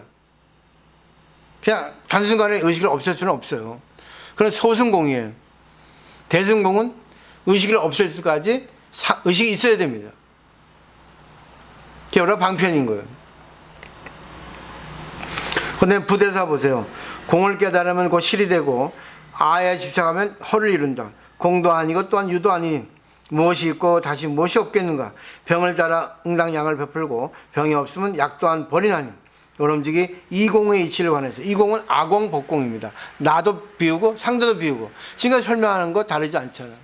그냥 단순간에 의식을 없앨 수는 없어요. 그건 소승공이에요. 대승공은 의식을 없앨 수까지 의식이 있어야 됩니다. 그게 방편인 거예요. 그런데 부대사 보세요. 공을 깨달으면 곧 실이 되고 아에 집착하면 허를 이룬다. 공도 아니고 또한 유도 아니니 무엇이 있고 다시 무엇이 없겠는가. 병을 따라 응당약을 베풀고 병이 없으면 약 또한 버리나니. 오름지기 이공의 이치를 관해서 이공은 아공 복공입니다. 나도 비우고 상대도 비우고. 지금까지 설명하는 거 다르지 않잖아요.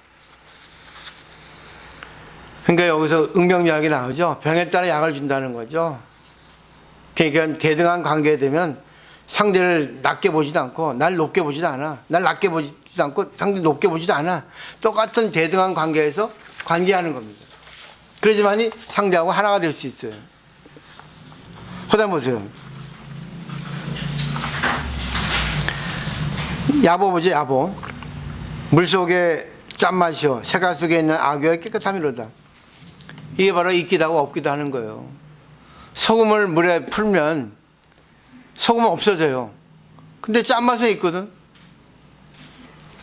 그러니까 여기서 응병약이 나오죠. 병에 따라 약을 준다는 거죠. 그러니까 대등한 관계에 되면 상대를 낮게 보지도 않고 날 높게 보지도 않아. 날 낮게 보지도 않고 상대 높게 보지도 않아. 똑같은 대등한 관계에서 관계하는 겁니다. 그러지만이 상대하고 하나가 될 수 있어요. 그다음 보세요. 야보 보죠, 야보. 물속에 짠맛이요, 새가 속에 있는 악어의 깨끗함이로다. 이게 바로 있기도 하고 없기도 하는 거예요. 소금을 물에 풀면 소금은 없어져요. 근데 짠맛은 있거든.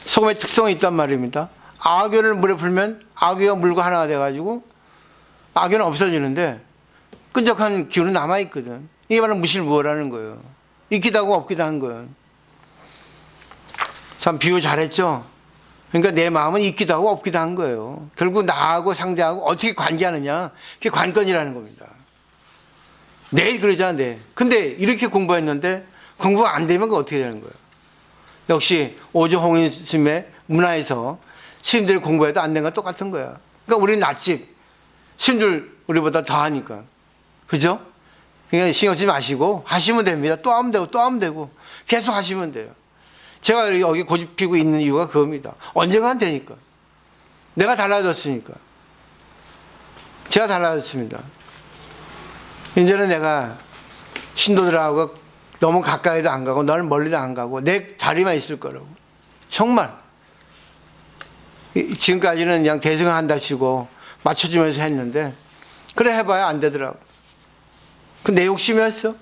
소금의 특성이 있단 말입니다. 악어를 물에 풀면 악어가 물과 하나가 돼가지고 악어는 없어지는데 끈적한 기운은 남아있거든. 이게 바로 무실무어라는 거예요. 있기도 하고 없기도 한 거예요. 참 비유 잘했죠? 그러니까 내 마음은 있기도 하고 없기도 한 거예요. 결국 나하고 상대하고 어떻게 관계하느냐, 그게 관건이라는 겁니다. 내 그러잖아, 내. 근데 이렇게 공부했는데 공부가 안 되면 그거 어떻게 되는 거예요? 역시 오조홍인 스님의 문화에서 스님들이 공부해도 안 된 건 똑같은 거야. 그러니까 우리는 낫지. 스님들 우리보다 더 하니까. 그죠? 그러니까 신경 쓰지 마시고 하시면 됩니다. 또 하면 되고 또 하면 되고 계속 하시면 돼요. 제가 여기 고집 피고 있는 이유가 그겁니다. 언젠간 되니까. 내가 달라졌으니까. 제가 달라졌습니다. 이제는 내가 신도들하고 너무 가까이도 안 가고 너는 멀리도 안 가고 내 자리만 있을 거라고. 정말. 지금까지는 그냥 대승한다시고 맞춰주면서 했는데 그래 해봐야 안 되더라고. 그 내 욕심이었어.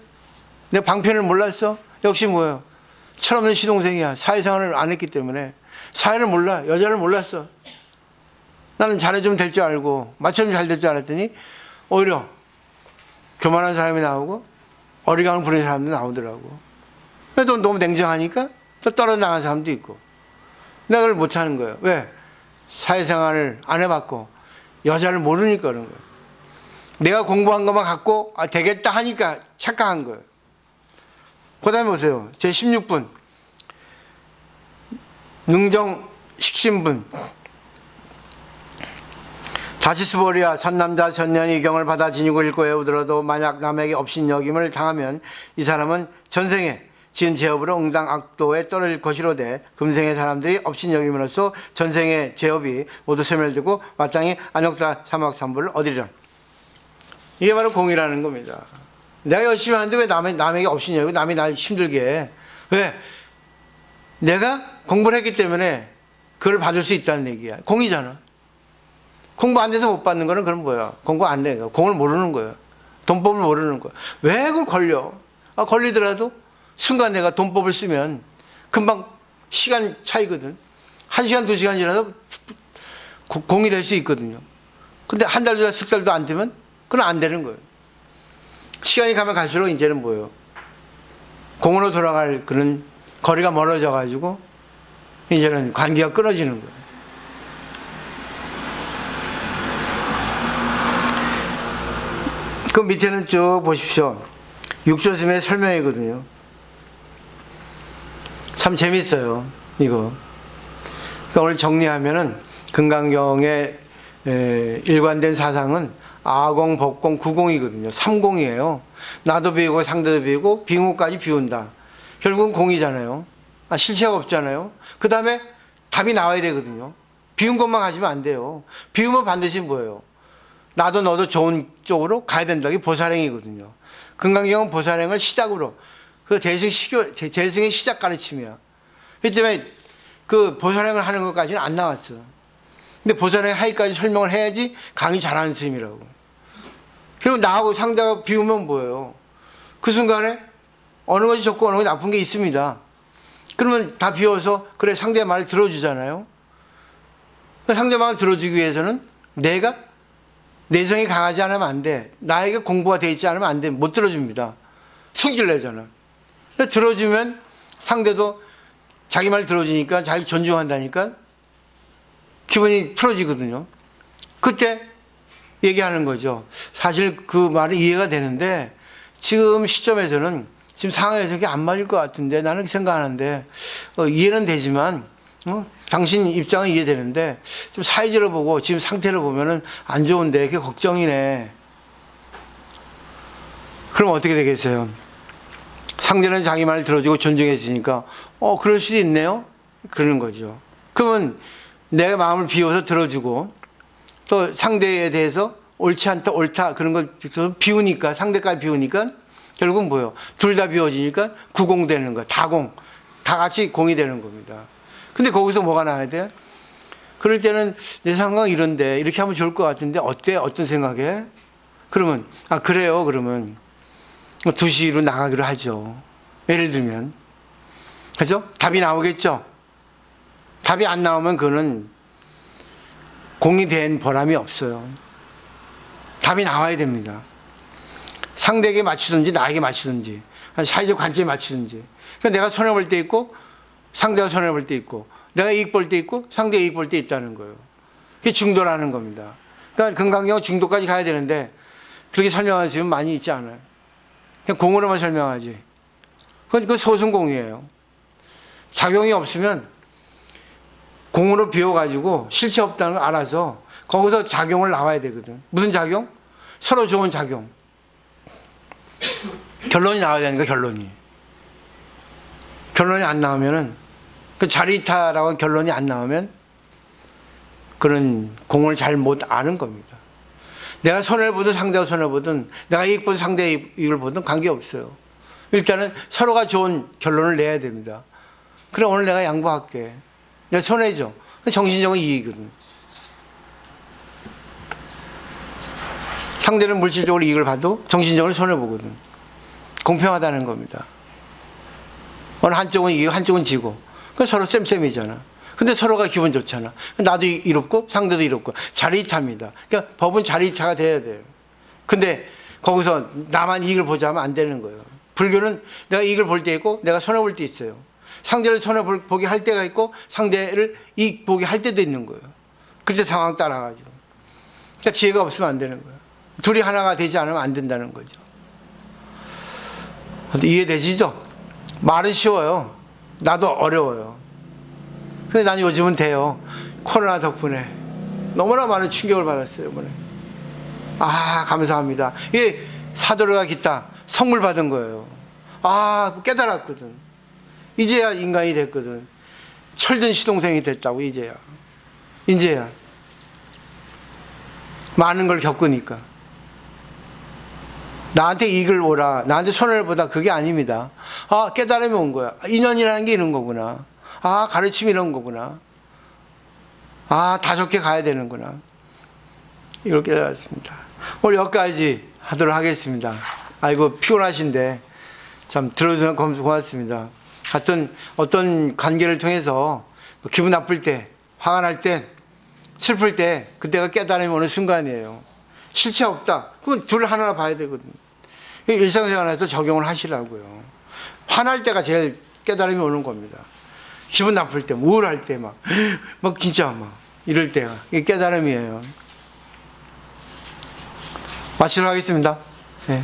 내 방편을 몰랐어. 역시 뭐예요? 철없는 시동생이야. 사회생활을 안 했기 때문에 사회를 몰라. 여자를 몰랐어. 나는 잘해주면 될 줄 알고 맞춰주면 잘 될 줄 알았더니 오히려 교만한 사람이 나오고 어리광을 부리는 사람도 나오더라고. 그래도 너무 냉정하니까 또 떨어져 나간 사람도 있고. 내가 그걸 못하는 거예요. 왜? 사회생활을 안 해봤고 여자를 모르니까 그런 거예요. 내가 공부한 것만 갖고 되겠다 하니까 착각한 거예요. 그 다음에 보세요. 제 16분 능정 식신분 다시스보리아 선남자 선년이 경을 받아 지니고 읽고 외우더라도 만약 남에게 업신여김을 당하면 이 사람은 전생에 지은 죄업으로 응당 악도에 떨어질 것이로되 금생의 사람들이 업신여김으로써 전생의 죄업이 모두 소멸되고 마땅히 안욕사 사막삼부를 얻으리라. 이게 바로 공이라는 겁니다. 내가 열심히 하는데 왜 남에게 업신여기고 남이 날 힘들게 해? 왜? 내가 공부를 했기 때문에 그걸 받을 수 있다는 얘기야. 공이잖아. 공부 안 돼서 못 받는 거는 그럼 뭐야? 공부 안 돼. 공을 모르는 거야. 돈법을 모르는 거야. 왜 그걸 걸려? 걸리더라도 순간 내가 돈법을 쓰면 금방 시간 차이거든. 1시간, 2시간 지나도 공이 될 수 있거든요. 근데 한 달, 석 달도 안 되면 그건 안 되는 거예요. 시간이 가면 갈수록 이제는 뭐예요? 공으로 돌아갈 그런 거리가 멀어져 가지고 이제는 관계가 끊어지는 거예요. 그 밑에는 쭉 보십시오. 육조심의 설명이거든요. 참 재밌어요, 이거. 그러니까 오늘 정리하면은 금강경의 일관된 사상은 아공, 법공, 구공이거든요. 3공이에요. 나도 비우고 상대도 비우고 빙우까지 비운다. 결국은 공이잖아요. 실체가 없잖아요. 그 다음에 답이 나와야 되거든요. 비운 것만 가지면 안 돼요. 비우면 반드시 뭐예요? 나도 너도 좋은 쪽으로 가야 된다. 이게 보살행이거든요. 금강경은 보살행을 시작으로, 그 대승의 시작 가르침이야. 그렇기 때문에 그 보살행을 하는 것까지는 안 나왔어. 근데 보살행 하기까지 설명을 해야지 강의 잘하는 스님이라고. 그리고 나하고 상대가 비우면 뭐예요? 그 순간에 어느 것이 좋고 어느 것이 나쁜 게 있습니다. 그러면 다 비워서 그래 상대의 말을 들어주잖아요. 상대 말을 들어주기 위해서는 내가 내성이 강하지 않으면 안 돼. 나에게 공부가 돼 있지 않으면 안 돼. 못 들어줍니다. 승질 내잖아. 들어주면 상대도 자기 말 들어주니까 자기 존중한다니까 기분이 풀어지거든요. 그때 얘기하는 거죠. 사실 그 말이 이해가 되는데 지금 시점에서는 지금 상황에서 그게 안 맞을 것 같은데 나는 생각하는데 이해는 되지만 당신 입장은 이해되는데 좀 사회적으로 보고 지금 상태를 보면은 안 좋은데 그게 걱정이네. 그럼 어떻게 되겠어요? 상대는 자기 말을 들어주고 존중했으니까 그럴 수도 있네요. 그러는 거죠. 그러면 내 마음을 비워서 들어주고 또 상대에 대해서 옳지 않다 옳다 그런 걸 비우니까 상대까지 비우니까 결국은 뭐예요? 둘 다 비워지니까 구공되는 거야. 다공. 다 같이 공이 되는 겁니다. 근데 거기서 뭐가 나와야 돼? 그럴 때는 내 상황 이런데 이렇게 하면 좋을 것 같은데 어때? 어떤 생각해? 그러면 아 그래요. 그러면 2시로 나가기로 하죠. 예를 들면 그죠? 답이 나오겠죠? 답이 안 나오면 그거는 공이 된 보람이 없어요. 답이 나와야 됩니다. 상대에게 맞추든지 나에게 맞추든지 사회적 관점에 맞추든지. 그러니까 내가 손해볼 때 있고 상대가 손해볼 때 있고 내가 이익 볼 때 있고 상대가 이익 볼 때 있다는 거예요. 그게 중도라는 겁니다. 그러니까 금강경 중도까지 가야 되는데 그렇게 설명하시면 많이 있지 않아요. 그냥 공으로만 설명하지. 그건 소승공이에요. 작용이 없으면 공으로 비워가지고 실체 없다는 걸 알아서 거기서 작용을 나와야 되거든. 무슨 작용? 서로 좋은 작용. 결론이 나와야 되는 거야, 결론이. 결론이 안 나오면은, 그 자리타라고 하는 결론이 안 나오면 그런 공을 잘 못 아는 겁니다. 내가 손해를 보든 상대가 손해를 보든 내가 이익 보든 상대가 이익을 보든 관계없어요. 일단은 서로가 좋은 결론을 내야 됩니다. 그래 오늘 내가 양보할게. 내가 손해죠. 정신적인 이익이거든. 상대는 물질적으로 이익을 봐도 정신적으로 손해보거든. 공평하다는 겁니다. 어느 한쪽은 이기고 한쪽은 지고. 그 서로 쌤쌤이잖아. 근데 서로가 기분 좋잖아. 나도 이롭고 상대도 이롭고. 자리이차입니다. 그러니까 법은 자리이차가 돼야 돼요. 근데 거기서 나만 이익을 보자면 안 되는 거예요. 불교는 내가 이익을 볼 때 있고 내가 손해볼 때 있어요. 상대를 손해보게 할 때가 있고 상대를 이익 보게 할 때도 있는 거예요. 그때 상황 따라가지고. 그러니까 지혜가 없으면 안 되는 거예요. 둘이 하나가 되지 않으면 안 된다는 거죠. 이해되시죠? 말은 쉬워요. 나도 어려워요. 근데 난 요즘은 돼요. 코로나 덕분에 너무나 많은 충격을 받았어요. 이번에. 아 감사합니다. 이게 사도르가 기타 선물 받은 거예요. 아 깨달았거든. 이제야 인간이 됐거든. 철든 시동생이 됐다고 이제야. 많은 걸 겪으니까. 나한테 이익을 보라, 나한테 손해를 보다, 그게 아닙니다. 아, 깨달음이 온 거야. 인연이라는 게 이런 거구나. 아, 가르침이 이런 거구나. 아, 다 좋게 가야 되는구나. 이걸 깨달았습니다. 오늘 여기까지 하도록 하겠습니다. 아이고, 피곤하신데, 참, 들어주셔서 고맙습니다. 하여튼, 어떤 관계를 통해서, 기분 나쁠 때, 화가 날 때, 슬플 때, 그때가 깨달음이 오는 순간이에요. 실체 없다. 그건 둘 하나로 봐야 되거든요. 일상생활에서 적용을 하시라고요. 화날 때가 제일 깨달음이 오는 겁니다. 기분 나쁠 때, 우울할 때 막 진짜 막 이럴 때가 이게 깨달음이에요. 마치도록 하겠습니다. 네.